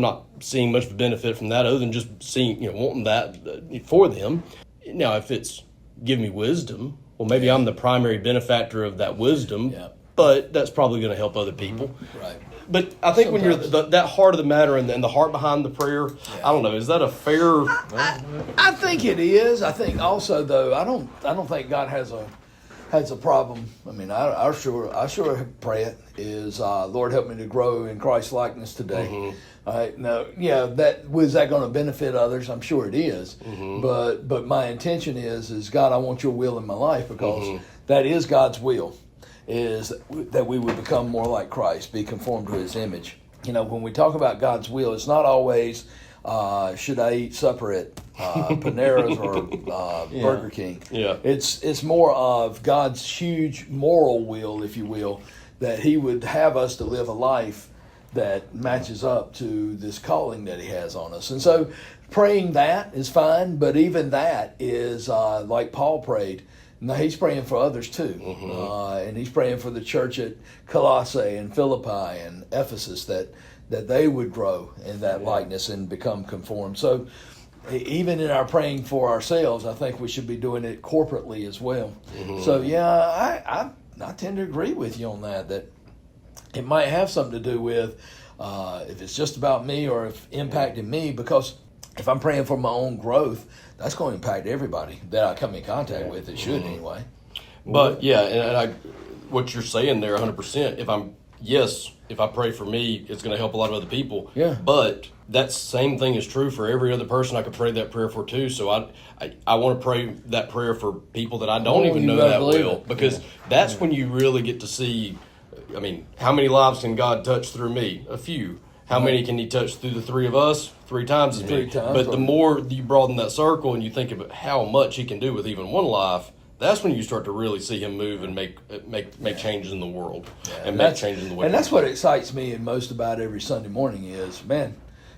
not seeing much of a benefit from that other than just seeing, wanting that for them. Now, if it's give me wisdom, well, maybe I'm the primary benefactor of that wisdom, but that's probably going to help other people. Right. But I think when you're that heart of the matter and the heart behind the prayer, I don't know, is that a fair? I think it is. I think also, though, I don't think God has a problem. I mean, I sure pray it is, Lord, help me to grow in Christ's likeness today. Mm-hmm. All right, now, was that going to benefit others? I'm sure it is. Mm-hmm. But my intention is God, I want your will in my life, because that is God's will, is that we would become more like Christ, be conformed to his image. When we talk about God's will, it's not always, should I eat supper at Panera's or Burger King? Yeah. It's more of God's huge moral will, if you will, that he would have us to live a life that matches up to this calling that he has on us. And so praying that is fine, but even that is like Paul prayed. Now, he's praying for others too. Mm-hmm. And he's praying for the church at Colossae and Philippi and Ephesus that they would grow in that likeness and become conformed. So even in our praying for ourselves, I think we should be doing it corporately as well. Mm-hmm. So I tend to agree with you on that it might have something to do with if it's just about me or if impacting me, because if I'm praying for my own growth, that's going to impact everybody that I come in contact with. It should anyway. But yeah, and what you're saying there, 100%. If I pray for me, it's going to help a lot of other people. Yeah. But that same thing is true for every other person I could pray that prayer for too. So I want to pray that prayer for people that I don't even know that well, because that's when you really get to see. I mean, how many lives can God touch through me? A few. How many can He touch through the three of us? 3 times as many. 3 times. But the more you broaden that circle and you think about how much He can do with even one life, that's when you start to really see Him move and make changes in the world and make changes in the way. And that's what excites me most about every Sunday morning is, man,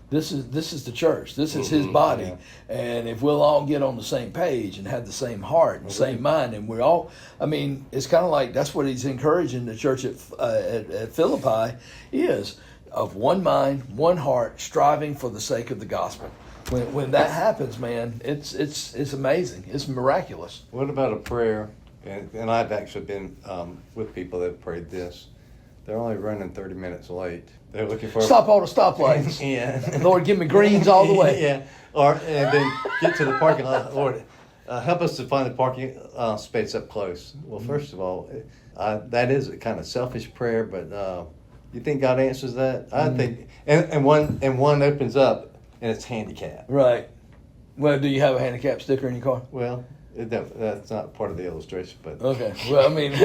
this is the church. This is His body. Yeah. And if we'll all get on the same page and have the same heart and same mind, and we're all, I mean, it's kind of like that's what He's encouraging the church at Philippi is, of one mind, one heart, striving for the sake of the gospel. When that happens, man, it's amazing. It's miraculous. What about a prayer? And I've actually been with people that prayed this. They're only running 30 minutes late. They're looking for stop all the stoplights. Yeah. Lord, give me greens all the way. Yeah. And then get to the parking lot. Lord, help us to find the parking space up close. Well, first of all, that is a kind of selfish prayer, but you think God answers that? I think, and one opens up. And it's handicapped. Right. Well, do you have a handicap sticker in your car? Well, that's not part of the illustration, but okay. Well, I mean,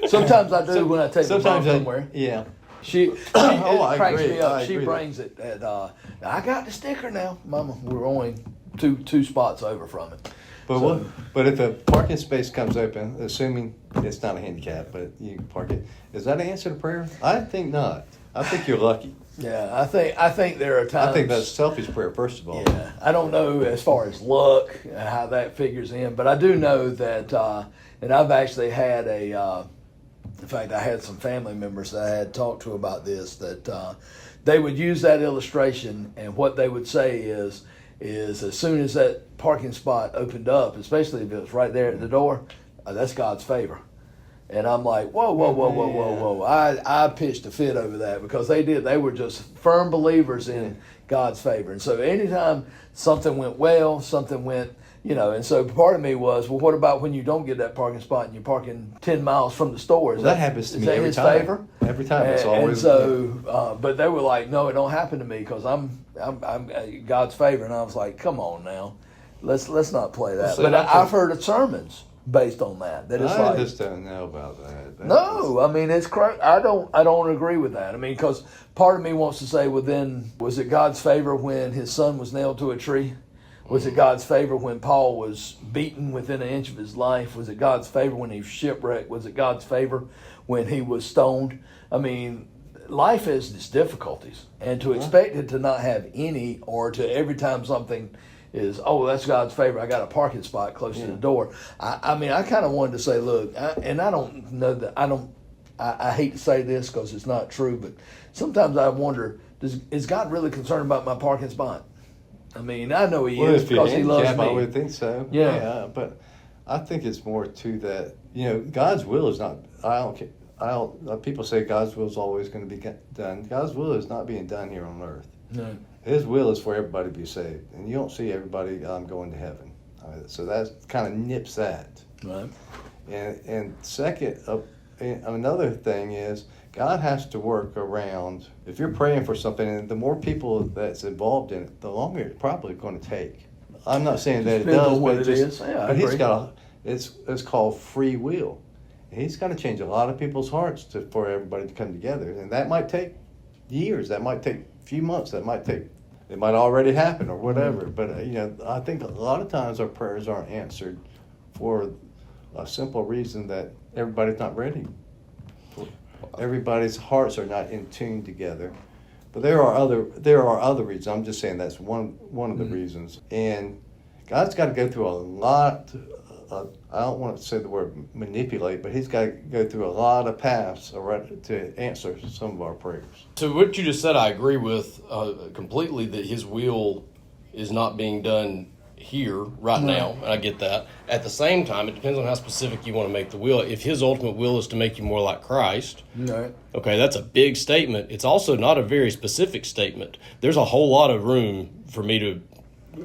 sometimes I do when I take my mom somewhere. Yeah. She cracks agree. me up. She brings it at. I got the sticker now, Mama. We're only two spots over from it. But if a parking space comes open, assuming it's not a handicap, but you can park it, is that an answer to prayer? I think not. I think you're lucky. Yeah, I think there are times. I think that's selfish prayer, first of all. Yeah, I don't know as far as luck, how that figures in, but I do know that, and I've actually had in fact, I had some family members that I had talked to about this, that they would use that illustration, and what they would say is as soon as that parking spot opened up, especially if it was right there at the door, that's God's favor. And I'm like, whoa. I pitched a fit over that because they were just firm believers in God's favor. And so anytime something went well, something went, and so part of me was, well, what about when you don't get that parking spot and you're parking 10 miles from the store? That happens to me every time. Favor? Every time. It's always. And so, but they were like, no, it don't happen to me because I'm God's favor. And I was like, come on now, let's not play that. But I've heard sermons based on that. I just don't know about that. I mean, it's crazy. I don't agree with that. I mean, because part of me wants to say, well, then was it God's favor when His son was nailed to a tree? Was it God's favor when Paul was beaten within an inch of his life? Was it God's favor when he was shipwrecked? Was it God's favor when he was stoned? I mean, life has its difficulties, and to expect it to not have any, or to every time something is, oh, that's God's favor, I got a parking spot close to the door. I mean, I kind of wanted to say, look, and I don't know that, I hate to say this because it's not true, but sometimes I wonder, is God really concerned about my parking spot? I mean, I know He is because He loves me. I would think so. Yeah. But I think it's more to that, God's will is not, people say God's will is always going to be done. God's will is not being done here on earth. No. His will is for everybody to be saved, and you don't see everybody going to heaven. So that kind of nips that. Right. And second, another thing is God has to work around. If you're praying for something, and the more people that's involved in it, the longer it's probably going to take. I'm not saying that it does, but it is. Yeah, but He's got it's called free will. He's got to change a lot of people's hearts for everybody to come together, and that might take years. That might take a few months. It might already happen or whatever. But I think a lot of times our prayers aren't answered for a simple reason that everybody's not ready. Everybody's hearts are not in tune together. But there are other reasons. I'm just saying that's one of the reasons. And God's got to go through a lot. I don't want to say the word manipulate, but He's got to go through a lot of paths to answer some of our prayers. So what you just said, I agree with completely, that His will is not being done here right now, and I get that. At the same time, it depends on how specific you want to make the will. If his ultimate will is to make you more like Christ, Right. okay, that's a big statement. It's also not a very specific statement. There's a whole lot of room for me to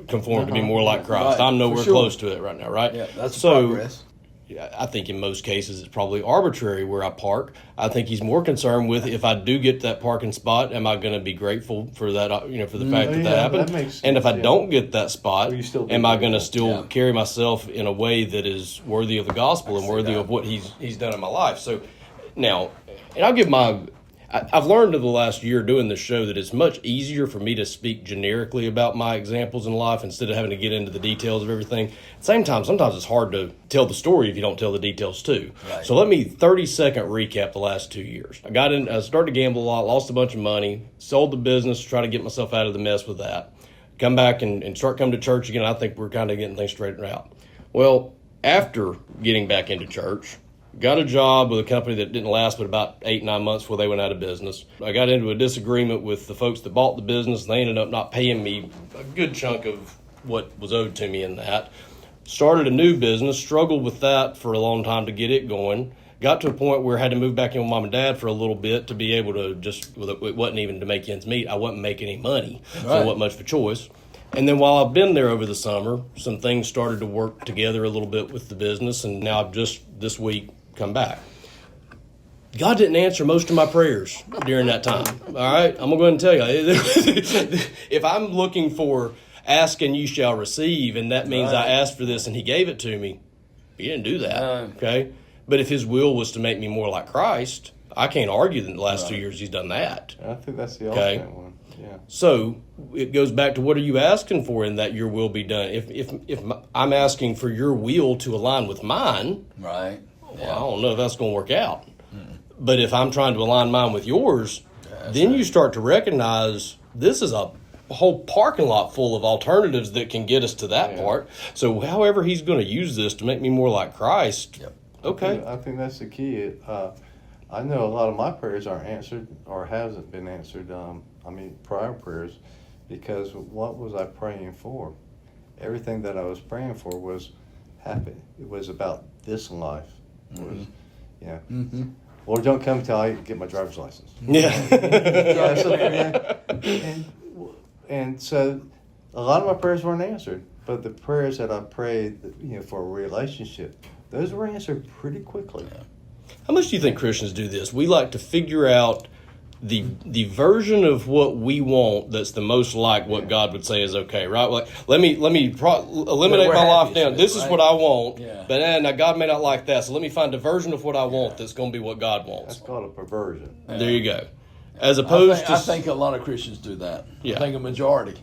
conform to be more like Christ. Right, I'm nowhere for sure. close to it right now, right? Yeah, that's so, progress. Yeah, I think in most cases it's probably arbitrary where I park. I think he's more concerned with if I do get that parking spot, am I going to be grateful for that, for the fact that happened? That makes and if I sense, don't get that spot, Will you still be am I going to grateful? still carry myself in a way that is worthy of the gospel and worthy that. of what he's done in my life? So now, and I've learned in the last year doing this show that it's much easier for me to speak generically about my examples in life instead of having to get into the details of everything. At the same time, sometimes it's hard to tell the story if you don't tell the details too. Right. So let me 30-second recap the last 2 years. I started to gamble a lot, lost a bunch of money, sold the business, try to get myself out of the mess with that. Come back and start coming to church again. I think we're kind of getting things straightened out. Well, after getting back into church, got a job with a company that didn't last but about 8-9 months before they went out of business. I got into a disagreement with the folks that bought the business. They ended up not paying me a good chunk of what was owed to me in that. Started a new business, struggled with that for a long time to get it going. Got to a point where I had to move back in with mom and dad for a little bit to be able to it wasn't even to make ends meet. I wasn't making any money, so it wasn't much of a choice. And then while I've been there over the summer, some things started to work together a little bit with the business, and now I've just this week come back. God didn't answer most of my prayers during that time. All right, I'm gonna go ahead and tell you, if I'm looking for ask and you shall receive, and that means I asked for this and He gave it to me, He didn't do that. Okay, but if His will was to make me more like Christ, I can't argue that in the last 2 years He's done that. I think that's the ultimate one. Yeah. So it goes back to what are you asking for in that your will be done? If I'm asking for your will to align with mine, Right. well, I don't know if that's going to work out. But if I'm trying to align mine with yours, then you start to recognize this is a whole parking lot full of alternatives that can get us to that part. So however He's going to use this to make me more like Christ, okay. I think that's the key. I know a lot of my prayers aren't answered or hasn't been answered. Prior prayers, because what was I praying for? Everything that I was praying for was happy. It was about this life. It was, Lord, don't come till I get my driver's license. And so a lot of my prayers weren't answered, but the prayers that I prayed, for a relationship, those were answered pretty quickly. How much do you think Christians do this? We like to figure out the version of what we want that's the most like what God would say is okay, right? Like, let me eliminate my life down. This is what I want, but now God may not like that, so let me find a version of what I want that's going to be what God wants. That's called a perversion. There you go. As opposed I think a lot of Christians do that. I think a majority.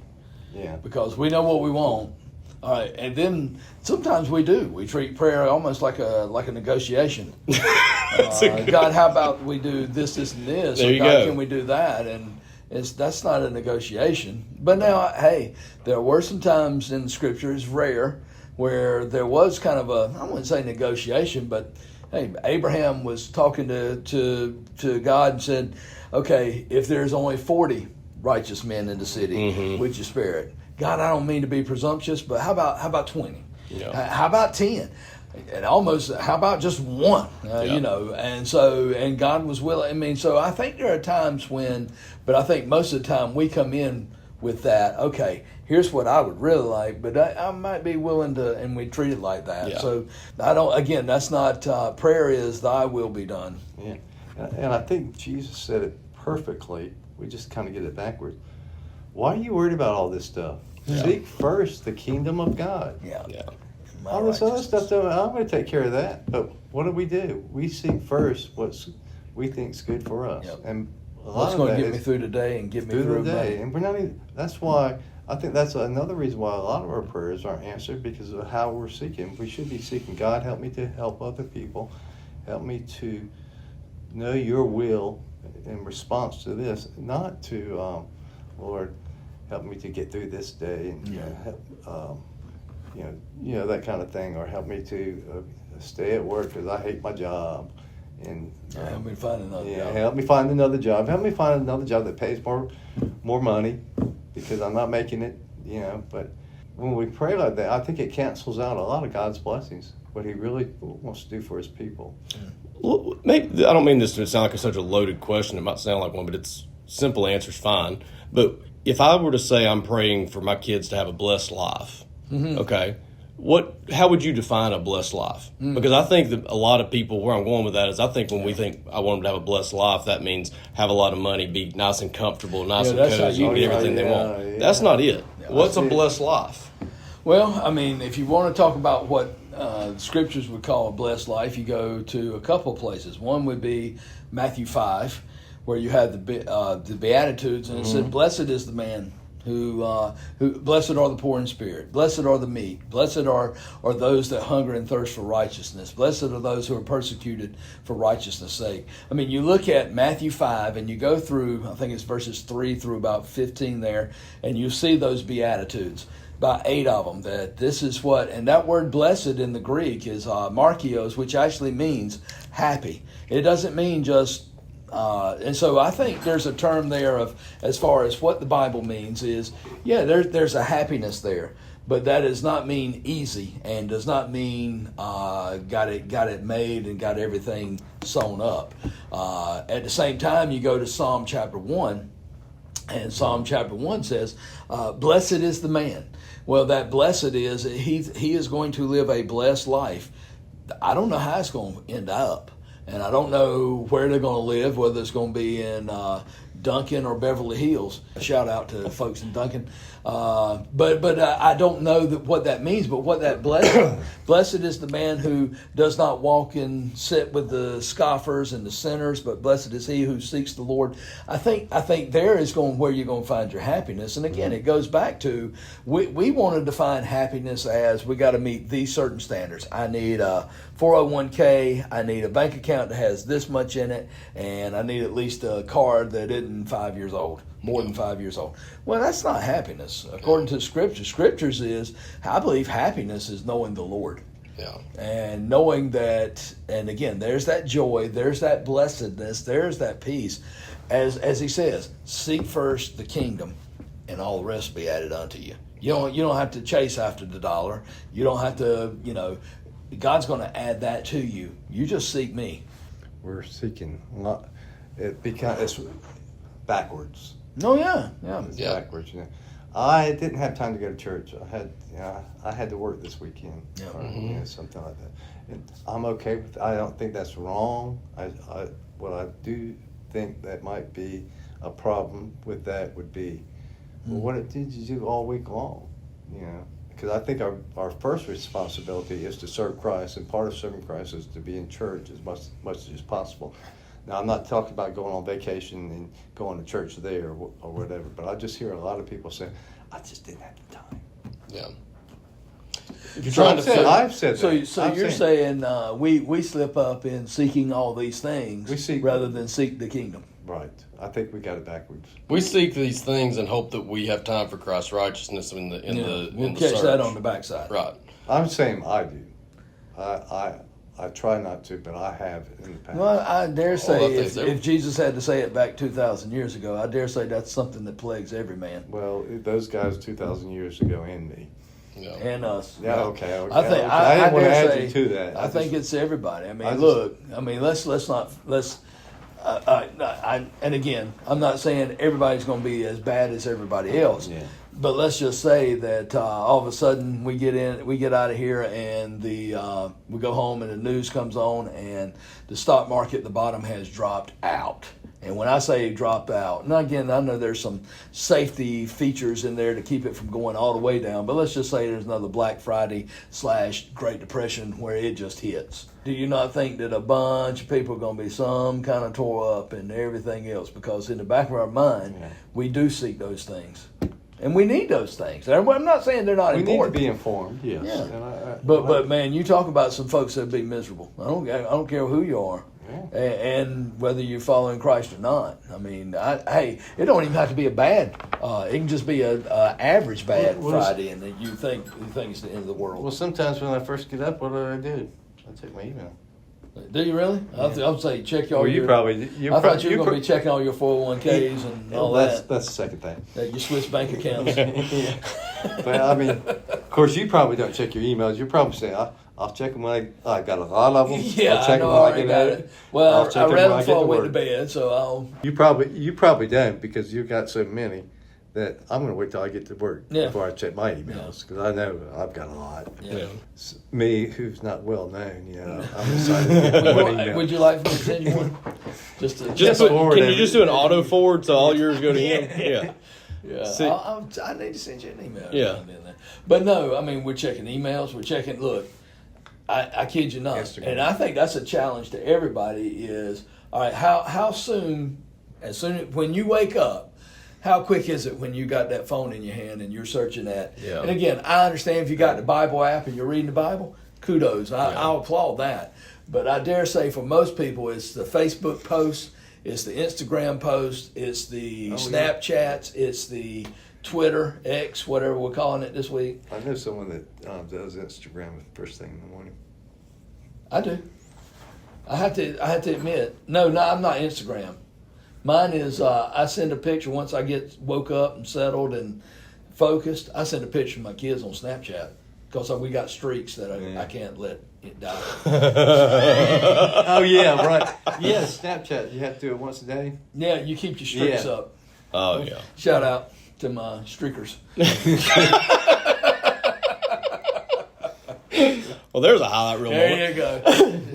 Yeah. Because we know what we want. All right, and then sometimes we do. We treat prayer almost like a negotiation. God, how about we do this, and this? There you God, go. can we do that? And that's not a negotiation. But now, hey, there were some times in Scripture, it's rare, where there was kind of I wouldn't say negotiation, but hey, Abraham was talking to God and said, okay, if there's only 40 righteous men in the city, would you spare it? God, I don't mean to be presumptuous, but how about 20? Yeah. How about 10? And how about just one? And God was willing. So I think there are times but I think most of the time we come in with that, okay, here's what I would really like, but I might be willing to, and we treat it like that. Yeah. So that's not, prayer is thy will be done. Yeah. And I think Jesus said it perfectly. We just kind of get it backwards. Why are you worried about all this stuff? Seek first the kingdom of God. Yeah. All this other stuff, I'm going to take care of that. But what do? We seek first what we think is good for us. Yep. And a lot What's of going that to get me is through today and get me through the day. Monday. And we're not even, that's why, I think that's another reason why a lot of our prayers aren't answered, because of how we're seeking. We should be seeking, God, help me to help other people. Help me to know your will in response to this, not to, Lord, help me to get through this day, and help, that kind of thing, or help me to stay at work because I hate my job, and Help me find another job. help me find another job. Help me find another job that pays more money, because I'm not making it But when we pray like that, I think it cancels out a lot of God's blessings, what he really wants to do for his people. Well, maybe, I don't mean this to sound like such a loaded question. It might sound like one, but it's simple answer's fine. But if I were to say I'm praying for my kids to have a blessed life, okay, how would you define a blessed life? Because I think that a lot of people, where I'm going with that is, I think when we think I want them to have a blessed life, that means have a lot of money, be nice and comfortable, nice and cozy, get everything they want. Yeah. That's not it. What's a blessed life? Well, I mean, if you want to talk about what scriptures would call a blessed life, you go to a couple of places. One would be Matthew 5, where you have the Beatitudes, and it said, "Blessed is the man who blessed are the poor in spirit, blessed are the meek, blessed are those that hunger and thirst for righteousness, blessed are those who are persecuted for righteousness' sake." I mean, you look at Matthew 5 and you go through, I think it's verses 3 through about 15 there, and you see those Beatitudes. About 8 of them, that this is what, and that word blessed in the Greek is markios, which actually means happy. It doesn't mean just, and so I think there's a term there of, as far as what the Bible means is, there's a happiness there, but that does not mean easy, and does not mean got it made and got everything sewn up. At the same time, you go to Psalm chapter 1, and Psalm chapter 1 says, "Blessed is the man." Well, that blessed is, he is going to live a blessed life. I don't know how it's going to end up, and I don't know where they're going to live, whether it's going to be in Duncan or Beverly Hills. A shout out to folks in Duncan. But I don't know what that means, but what that blessed is the man who does not walk and sit with the scoffers and the sinners, but blessed is he who seeks the Lord. I think there is where you're going to find your happiness. And again, it goes back to, we want to define happiness as, we got to meet these certain standards. I need a 401k, I need a bank account that has this much in it, and I need at least a car that isn't 5 years old. More than 5 years old. Well, that's not happiness. According to Scripture, Scriptures is, I believe happiness is knowing the Lord. Yeah. And knowing that, and again, there's that joy, there's that blessedness, there's that peace. As he says, seek first the kingdom, and all the rest will be added unto you. You don't have to chase after the dollar. You don't have to, God's going to add that to you. You just seek me. We're seeking it's backwards. Oh yeah. It's backwards. I didn't have time to go to church. I had to work this weekend, or something like that. And I'm okay with. I don't think that's wrong. What I do think that might be a problem with that would be, well, what did you do all week long? Because I think our first responsibility is to serve Christ, and part of serving Christ is to be in church as much as possible. Now, I'm not talking about going on vacation and going to church there or whatever, but I just hear a lot of people say, I just didn't have the time. Yeah. I've said that. So you're saying we slip up in seeking all these things rather than seek the kingdom. Right. I think we got it backwards. We seek these things and hope that we have time for Christ's righteousness in the We'll in the catch search. that on the backside. Right. I'm saying I do. I try not to, but I have in the past. Well, I dare say if Jesus had to say it back 2,000 years ago, I dare say that's something that plagues every man. Well, those guys 2,000 years ago and me. Yeah. And us. Yeah, okay. I think I didn't want to dare add say, you to that. I think it's everybody. I mean, and again, I'm not saying everybody's going to be as bad as everybody else. Yeah. But let's just say that all of a sudden we get out of here, and we go home, and the news comes on, and the stock market at the bottom has dropped out. And when I say dropped out, and again, I know there's some safety features in there to keep it from going all the way down, but let's just say there's another Black Friday / Great Depression where it just hits. Do you not think that a bunch of people are going to be some kind of tore up and everything else? Because in the back of our mind, we do seek those things. And we need those things. I'm not saying they're not important. We need to be informed, yes. Yeah. But man, you talk about some folks that be miserable. I don't care who you are. Yeah. And whether you're following Christ or not. I mean, it don't even have to be a bad. It can just be a average bad Friday, and then you think it's the end of the world. Well, sometimes when I first get up, what do? I check my email. Do you really? Yeah. I'll say check all your... I thought you were going to be checking all your 401ks and all that. That's the second thing. Your Swiss bank accounts. But I mean, of course, you probably don't check your emails. You probably say, I'll check them when I got a lot of them. Yeah, I'll check I know them when I I get got at it. Well, I read them before I went to work. bed, so I'll. You probably don't because you've got so many that I'm going to wait till I get to work before I check my emails because I know I've got a lot. Yeah. Me, who's not well known, I'm excited to get one email. Would you like me to send you one? Just Can forward you just do an auto forward so all yours go to him? Yeah. Yeah, See, I need to send you an email. Yeah. But no, I mean, we're checking emails. We're checking, look, I kid you not. Instagram. And I think that's a challenge to everybody is, all right, how soon, when you wake up, how quick is it when you got that phone in your hand and you're searching that? Yeah. And again, I understand if you got the Bible app and you're reading the Bible, kudos. I'll applaud that. But I dare say for most people, it's the Facebook posts, it's the Instagram posts, it's the Snapchats, it's the Twitter, X, whatever we're calling it this week. I know someone that does Instagram first thing in the morning. I do. I have to admit, no, I'm not Instagram. Mine is I send a picture once I get woke up and settled and focused. I send a picture of my kids on Snapchat because we got streaks that I can't let it die. Oh yeah, right. Yeah, Snapchat. You have to do it once a day. Yeah, you keep your streaks up. Oh yeah. Shout out to my streakers. Well, there's a highlight reel moment. There you go.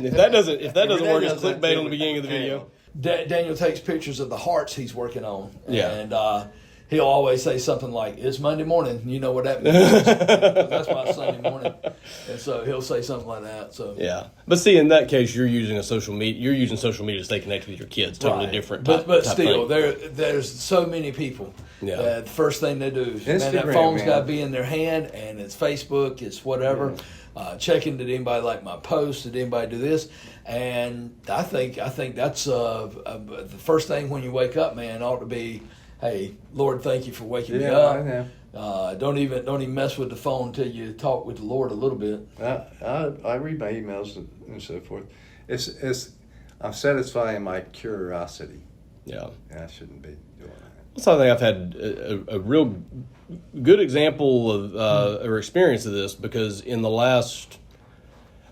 If that doesn't work, it's clickbait on the beginning of the video. Daniel takes pictures of the hearts he's working on. Yeah. And he'll always say something like, "It's Monday morning." You know what that means. That's my Sunday morning. And so he'll say something like that. So yeah. But see, in that case, you're using social media to stay connected with your kids. Totally right. different. But type still, thing. there's so many people. Yeah. That the first thing they do is, man, that Instagram, phone's man. got to be in their hand, and it's Facebook, it's whatever. Checking, did anybody like my post? Did anybody do this? And I think that's the first thing when you wake up, man, ought to be, hey, Lord, thank you for waking me up. I know. Don't even mess with the phone until you talk with the Lord a little bit. I read my emails and so forth. I'm satisfying my curiosity. Yeah. And I shouldn't be doing that. So I think I've had a real good example of or experience of this because in the last,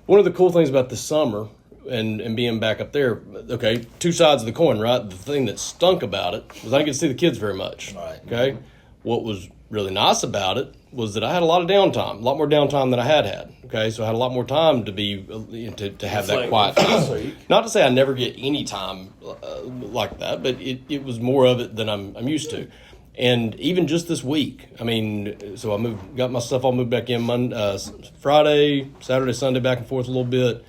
one of the cool things about this summer and being back up there, okay, two sides of the coin, right? The thing that stunk about it was I didn't get to see the kids very much. Right. Okay. What was really nice about it was that I had a lot of downtime, a lot more downtime than I had. Okay, so I had a lot more time to be to have that quiet time. Not to say I never get any time like that, but it was more of it than I'm used to. And even just this week, I mean, so got my stuff all moved back in Friday, Saturday, Sunday, back and forth a little bit.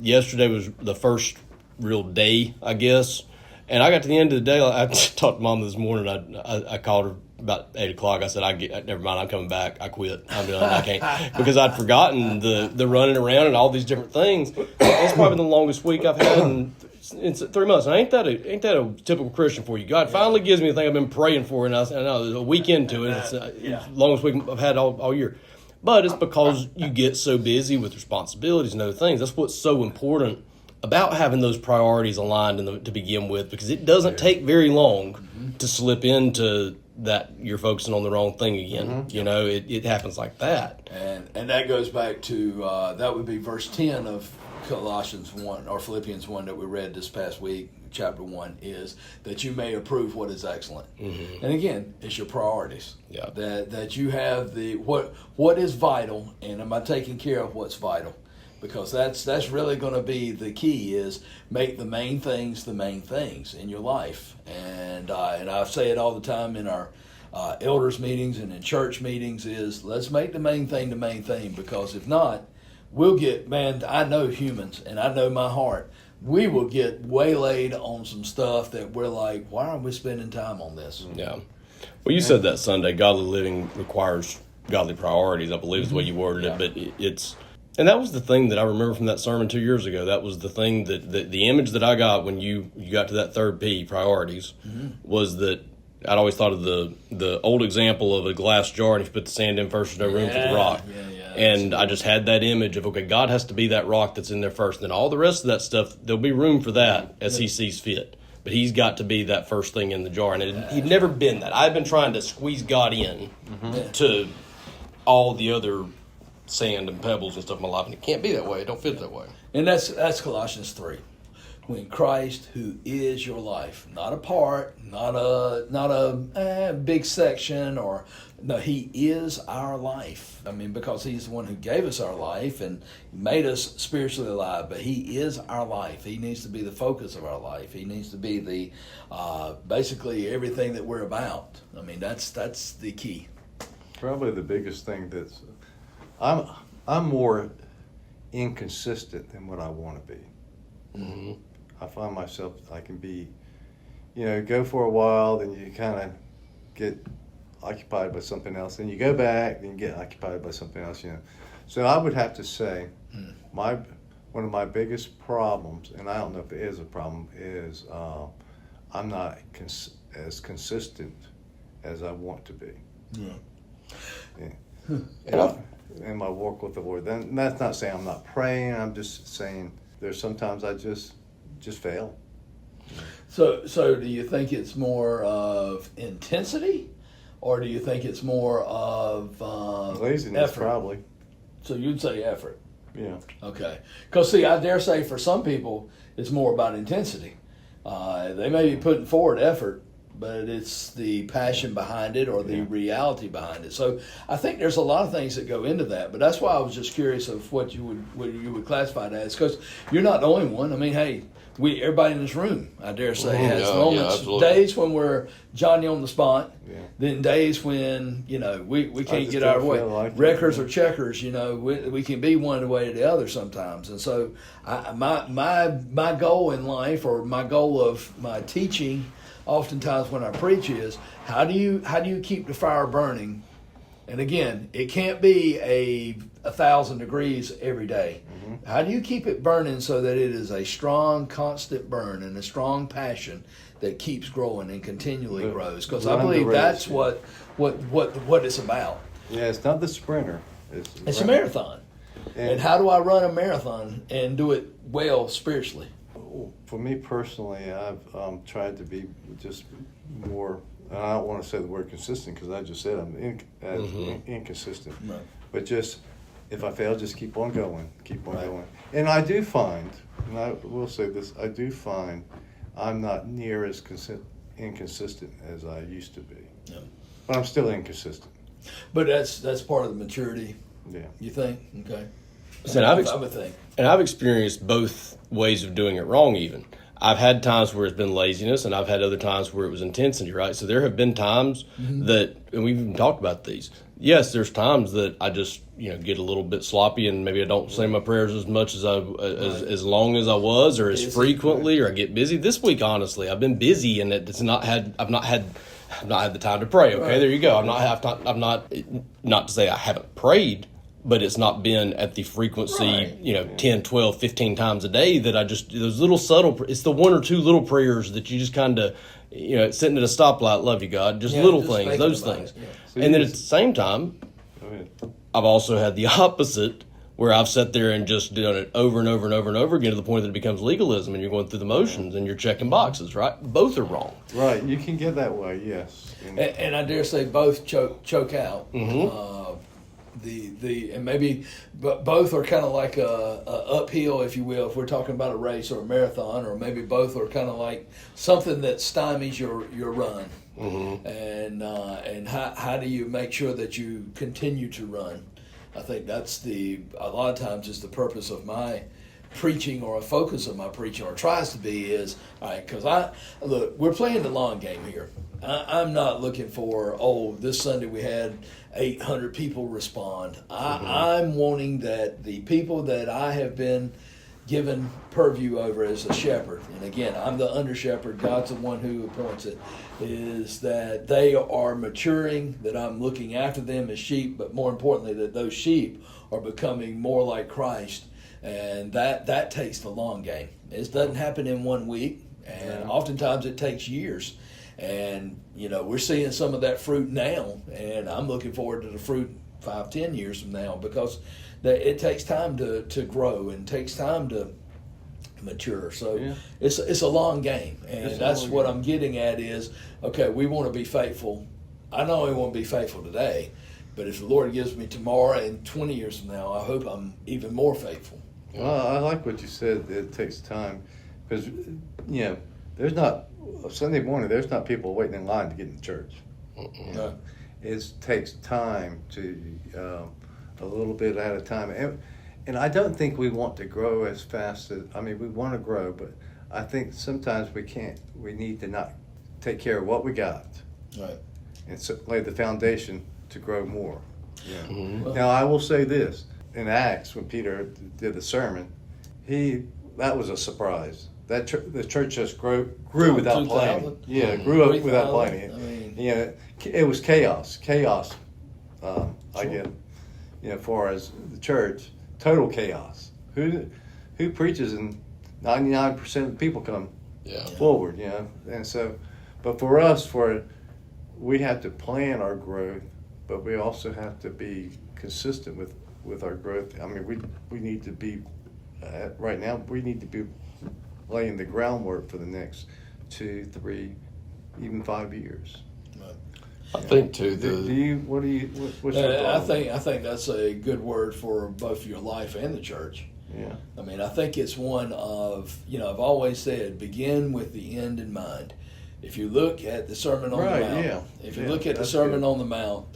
Yesterday was the first real day, I guess. And I got to the end of the day. I talked to Mom this morning. I called her about 8 o'clock. I said, never mind. I'm coming back. I quit. I'm done. I can't because I'd forgotten the running around and all these different things. It's probably the longest week I've had in 3 months. And ain't that a typical Christian for you? God finally gives me the thing I've been praying for, and I know a week into it. It's the longest week I've had all year. But it's because you get so busy with responsibilities and other things. That's what's so important about having those priorities aligned to begin with, because it doesn't take very long to slip into that you're focusing on the wrong thing again. You know, it happens like that. And that goes back to, that would be verse 10 of Colossians 1 or Philippians 1 that we read this past week, chapter 1, is that you may approve what is excellent. And again, it's your priorities. Yeah. That you have the what is vital, and am I taking care of what's vital? Because that's really going to be the key, is make the main things in your life. And I say it all the time in our elders meetings and in church meetings, is let's make the main thing, because if not, we'll get, man, I know humans and I know my heart, we will get waylaid on some stuff that we're like, why aren't we spending time on this? Yeah. Well, you said that Sunday, godly living requires godly priorities, I believe is the way you worded it, but it's... And that was the thing that I remember from that sermon 2 years ago. That was the thing that the image that I got when you got to that third P, priorities, was that I'd always thought of the old example of a glass jar, and if you put the sand in first, there's no room for the rock. And I just had that image of, okay, God has to be that rock that's in there first. And then all the rest of that stuff, there'll be room for that as he sees fit. But he's got to be that first thing in the jar. And he'd never been that. I've been trying to squeeze God in to all the other sand and pebbles and stuff in my life, and it can't be that way. It don't fit that way. And that's Colossians 3. When Christ, who is your life, not a part, not a big section, or no, He is our life. I mean, because He's the one who gave us our life and made us spiritually alive. But He is our life. He needs to be the focus of our life. He needs to be the basically everything that we're about. I mean, that's the key. Probably the biggest thing that's I'm more inconsistent than what I want to be. Mm-hmm. I find myself, I can be, go for a while, then you kind of get occupied by something else, then you go back, then you get occupied by something else, So I would have to say, one of my biggest problems, and I don't know if it is a problem, is I'm not as consistent as I want to be. Yeah. In my walk with the Lord. Then that's not saying I'm not praying. I'm just saying there's sometimes I just fail. So do you think it's more of intensity, or do you think it's more of laziness? Effort? Probably. So you'd say effort. Yeah. Okay. Because see, I dare say for some people it's more about intensity. They may be putting forward effort, but it's the passion behind it or the reality behind it. So I think there's a lot of things that go into that. But that's why I was just curious of what you would classify it as, because you're not the only one. I mean, hey, everybody in this room, I dare say, has moments, days when we're Johnny on the spot, then days when we can't get our way. Records or checkers, we can be one way or the other sometimes. And so my goal in life, or my goal of my teaching, oftentimes when I preach, is how do you keep the fire burning? And again, it can't be 1,000 degrees every day. Mm-hmm. How do you keep it burning so that it is a strong, constant burn and a strong passion that keeps growing and continually grows? Because I believe that's what it's about. Yeah, it's not the sprinter. It's a marathon. And how do I run a marathon and do it well spiritually? For me personally, I've tried to be just more. And I don't want to say the word consistent, because I just said I'm inconsistent. Right. But just, if I fail, just keep on going. And I do find, and I will say this, I do find I'm not near as inconsistent as I used to be. Yeah. But I'm still inconsistent. But that's part of the maturity. Yeah. You think? Okay. So I've experienced both ways of doing it wrong even. I've had times where it's been laziness, and I've had other times where it was intensity, right? So there have been times that, and we've even talked about these. Yes, there's times that I just, get a little bit sloppy, and maybe I don't say my prayers as much as as long as I was, or as frequently, or I get busy. This week, honestly, I've been busy, and I've not had the time to pray. Okay, there you go. I'm not to say I haven't prayed, but it's not been at the frequency, 10, 12, 15 times a day that I just, those little subtle, it's the one or two little prayers that you just kind of, sitting at a stoplight, love you, God, just little things, those things. Yeah. So and then at the same time, I've also had the opposite, where I've sat there and just done it over and over and over and over again to the point that it becomes legalism, and you're going through the motions and you're checking boxes, right? Both are wrong. Right, you can get that way, yes. And I dare say both choke out. Mm-hmm. And maybe, but both are kind of like a uphill, if you will, if we're talking about a race or a marathon, or maybe both are kind of like something that stymies your run. Mm-hmm. And how do you make sure that you continue to run? I think that's a lot of times is the purpose of my preaching, or a focus of my preaching, or tries to be, is, all right, because we're playing the long game here. I'm not looking for, this Sunday we had 800 people respond. I'm wanting that the people that I have been given purview over as a shepherd, and again, I'm the under shepherd, God's the one who appoints it, is that they are maturing, that I'm looking after them as sheep, but more importantly, that those sheep are becoming more like Christ. And that takes the long game. It doesn't happen in 1 week, and oftentimes it takes years. And, we're seeing some of that fruit now, and I'm looking forward to the fruit 5-10 years from now, because it takes time to grow, and takes time to mature. So it's a long game, and that's what I'm getting at is, okay, we want to be faithful. I not only want to be faithful today, But if the Lord gives me tomorrow and 20 years from now, I hope I'm even more faithful. Well, I like what you said. It takes time because, there's not Sunday morning. There's not people waiting in line to get in church. No. It takes time to a little bit at a time, and I don't think we want to grow as fast as. I mean, we want to grow, but I think sometimes we can't. We need to not take care of what we got, Right. and so lay the foundation to grow more. Yeah. Mm-hmm. Now I will say this: in Acts, when Peter did the sermon, that was a surprise. That the church just grew without planning. Yeah, grew up without planning. I mean, It was chaos. I get, far as the church, total chaos. Who preaches and 99% of the people come forward, and so, but for us, we have to plan our growth, but we also have to be consistent with our growth. I mean, we need to be right now. We need to be laying the groundwork for the next 2, 3, even 5 years. I think too. What's your thought? I think that's a good word for both your life and the church. Yeah. I mean, I think it's one of, I've always said, begin with the end in mind. If you look at the Sermon on the Mount, if you look at the Sermon on the Mount,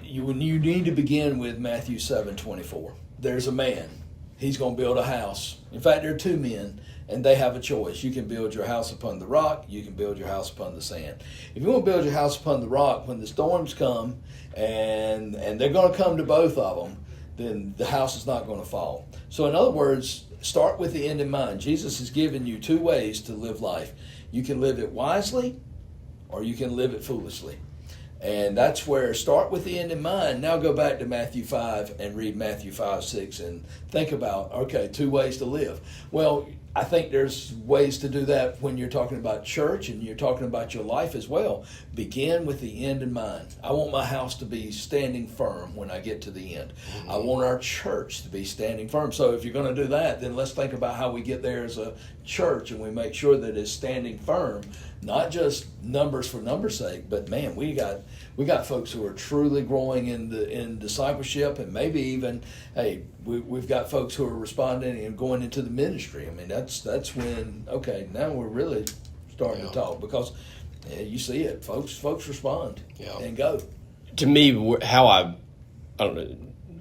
you need to begin with Matthew 7:24. There's a man. He's going to build a house. In fact, there are two men, and they have a choice. You can build your house upon the rock. You can build your house upon the sand. If you want to build your house upon the rock, when the storms come, and they're going to come to both of them, then the house is not going to fall. So in other words, start with the end in mind. Jesus has given you two ways to live life. You can live it wisely, or you can live it foolishly. And that's where start with the end in mind. Now go back to Matthew 5 and read Matthew 5:6 and think about, okay, two ways to live. Well, I think there's ways to do that when you're talking about church and you're talking about your life as well. Begin with the end in mind. I want my house to be standing firm when I get to the end. Mm-hmm. I want our church to be standing firm. So if you're going to do that, then let's think about how we get there as a church and we make sure that it's standing firm, not just numbers for numbers' sake, but man, we got folks who are truly growing in discipleship, and maybe even, hey, we've got folks who are responding and going into the ministry. I mean, that's when, okay, now we're really starting to talk, because you see it, folks respond and go. To me, how I don't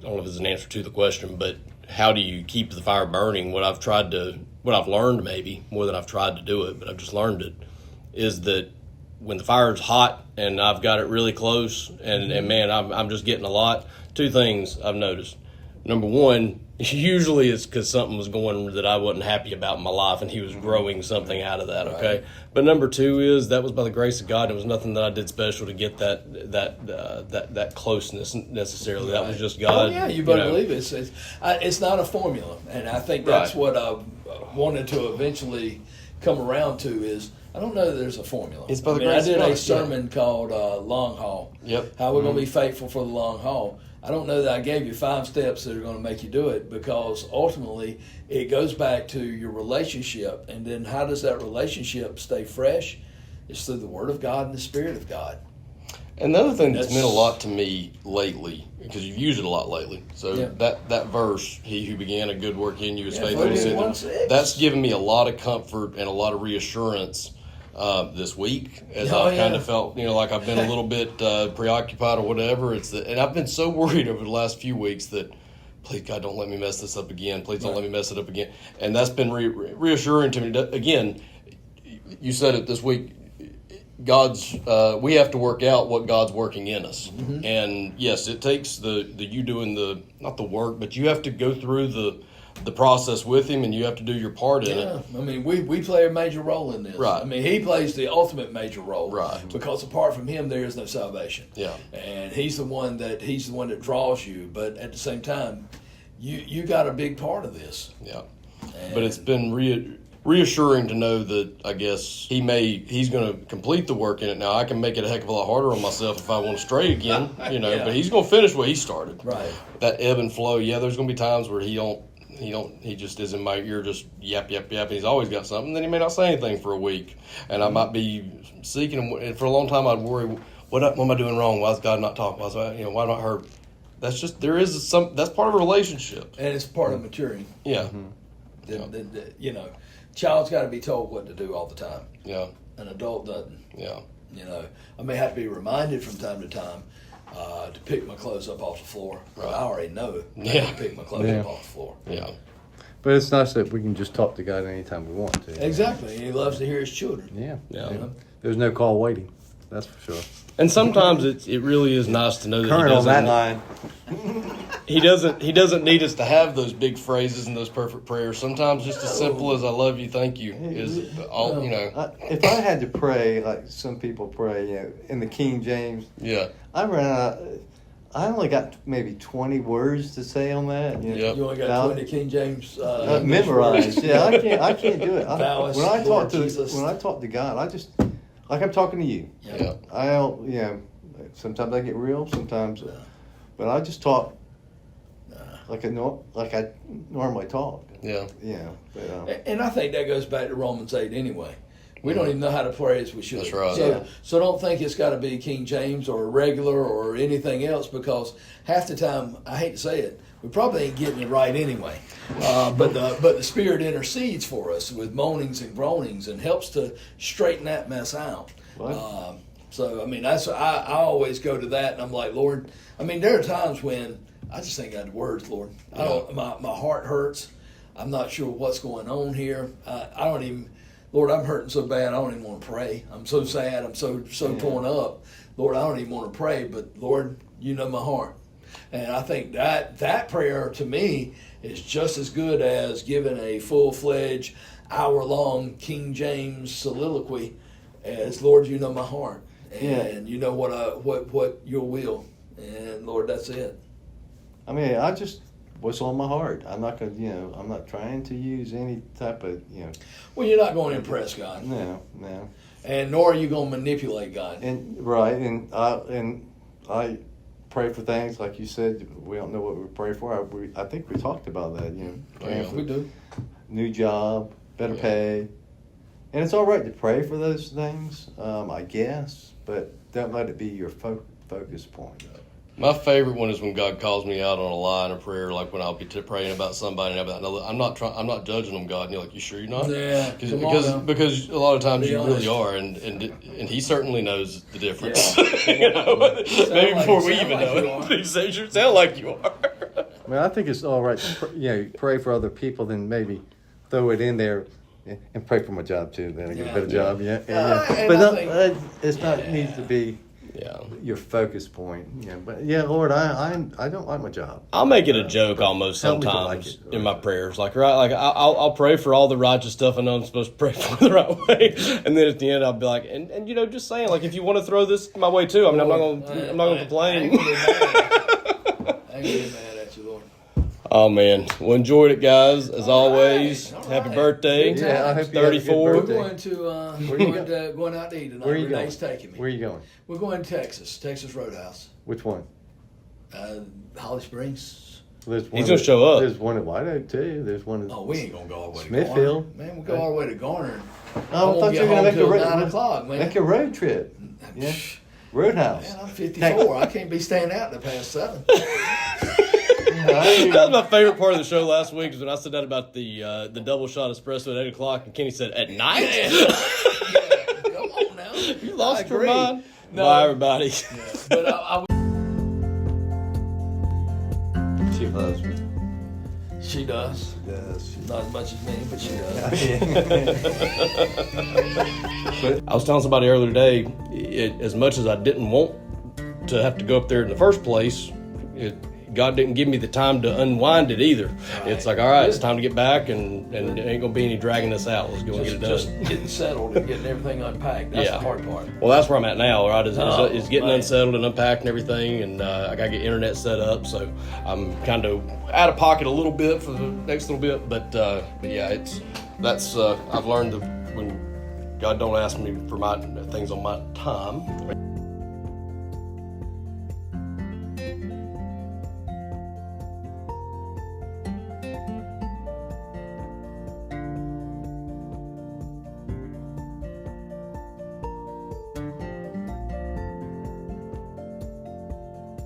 know if it's an answer to the question, but how do you keep the fire burning? What I've learned, maybe more than I've tried to do it, but I've just learned it, is that when the fire's hot and I've got it really close and man, I'm just getting a lot. Two things I've noticed. Number one, usually it's because something was going that I wasn't happy about in my life, and he was growing something out of that. Okay, right. But number two is that was by the grace of God. It was nothing that I did special to get that closeness necessarily. Right. That was just God. Oh yeah, you better believe it. It's not a formula, and I think that's what I wanted to eventually come around to is. I don't know that there's a formula. It's by the grace I did of God. a sermon called Long Haul. Yep. How we're going to be faithful for the long haul. I don't know that I gave you 5 steps that are going to make you do it, because ultimately it goes back to your relationship. And then how does that relationship stay fresh? It's through the Word of God and the Spirit of God. And the other thing that's meant a lot to me lately, because you've used it a lot lately, so that verse, he who began a good work in you is faithful. That's given me a lot of comfort and a lot of reassurance this week, as I kind of felt, like I've been a little bit preoccupied or whatever. And I've been so worried over the last few weeks that, please God, don't let me mess this up again. Please don't let me mess it up again. And that's been reassuring to me. Again, you said it this week. We have to work out what God's working in us. Mm-hmm. And yes, it takes you doing not the work, but you have to go through the process with him, and you have to do your part in it. I mean, we play a major role in this. Right. I mean, he plays the ultimate major role. Right. Because apart from him, there is no salvation. Yeah. And he's the one that draws you. But at the same time, you got a big part of this. Yeah. But it's been reassuring to know that I guess he's going to complete the work in it. Now I can make it a heck of a lot harder on myself if I want to stray again, But he's going to finish what he started. Right. That ebb and flow. Yeah, there's going to be times where he just is in my ear, just yap, yap, yap. And he's always got something. Then he may not say anything for a week, and I might be seeking him. And for a long time, I'd worry, what am I doing wrong? Why is God not talking? Why not her? That's just, that's part of a relationship. And it's part of maturing. Yeah. Child's got to be told what to do all the time. Yeah. An adult doesn't. Yeah. I may have to be reminded from time to time to pick my clothes up off the floor. But I already know I have to pick my clothes up off the floor. Yeah. But it's nice that we can just talk to God anytime we want to. Exactly. And he loves to hear his children. Yeah. Yeah. There's no call waiting. That's for sure. And sometimes it really is nice to know that Current on that line. He doesn't need us to have those big phrases and those perfect prayers. Sometimes just as simple as "I love you, thank you" is all. If I had to pray like some people pray, in the King James, I ran out. I only got maybe 20 words to say on that. You only got 20 King James memorized. Yeah, I can't do it. When I talk to God, I just like I'm talking to you. Yeah. I don't. Sometimes I get real. Sometimes, but I just talk like I normally talk. Yeah. Yeah. But, and I think that goes back to Romans 8 anyway. We don't even know how to pray as we should. That's right. So don't think it's got to be King James or regular or anything else, because half the time, I hate to say it, we probably ain't getting it right anyway. But the Spirit intercedes for us with moanings and groanings and helps to straighten that mess out. So I mean, I always go to that, and I'm like, Lord. I mean, there are times when I just think out the words, Lord. My heart hurts. I'm not sure what's going on here. I don't even. Lord, I'm hurting so bad, I don't even want to pray. I'm so sad, I'm so torn up. Lord, I don't even want to pray, but Lord, you know my heart. And I think that prayer to me is just as good as giving a full-fledged, hour-long King James soliloquy as, Lord, you know my heart. And you know what your will. And Lord, that's it. I mean, I just what's on my heart. I'm not going to, I'm not trying to use any type of, Well, you're not going to impress God. No. And nor are you going to manipulate God. And I pray for things like you said. We don't know what we pray for. I think we talked about that. We do. New job, better pay, and it's all right to pray for those things, I guess. But don't let it be your focus point. My favorite one is when God calls me out on a line of prayer, like when I'll be praying about somebody, and I'm not judging them, God. And you're like, you sure you're not? Yeah, because a lot of times you really are, and He certainly knows the difference. Yeah. Maybe before we even know it, He says you sound like you are. I mean, I think it's all right to pray for other people, then maybe throw it in there. And pray for my job too. Then I get a better job. But it's not needs to be your focus point. But Lord, I don't like my job. I'll make it a joke almost sometimes in my prayers. I'll pray for all the righteous stuff I know I'm supposed to pray for the right way, and then at the end I'll be like, and just saying, like, if you want to throw this my way too, I mean, I'm not gonna complain. I ain't getting mad at you, Lord. Oh man, well, enjoyed it, guys. As always, happy birthday. Yeah, I hope 34. We're going to going out to eat tonight. Where are you Renee's going? taking me. Where are you going? We're going to Texas Roadhouse. Which one? Holly Springs. He's gonna show up. There's one at White Oak too. There's one. We ain't gonna go all the way to Smithfield. Garner. Man, we'll go all the way to Garner. I thought you were gonna make a 9 o'clock, man. Make a road trip. Yeah. Roadhouse. Man, I'm 54. I can't be staying out until past 7. That was my favorite part of the show last week, is when I said that about the double shot espresso at 8 o'clock, and Kenny said, "At night?" Yeah. Come on now. You lost your mind. No. Bye, everybody. Yeah. But She loves me. She does. Yes. Not as much as me, but she does. I was telling somebody earlier today, as much as I didn't want to have to go up there in the first place, God didn't give me the time to unwind it either. Right. It's like, all right, it's time to get back, and it ain't going to be any dragging us out. Let's go and get it done. Just getting settled and getting everything unpacked. That's the hard part. Well, that's where I'm at now, right? Is getting unsettled and unpacked and everything, and I got to get internet set up, so I'm kind of out of pocket a little bit for the next little bit, but yeah, I've learned that when God don't ask me for my things on my time,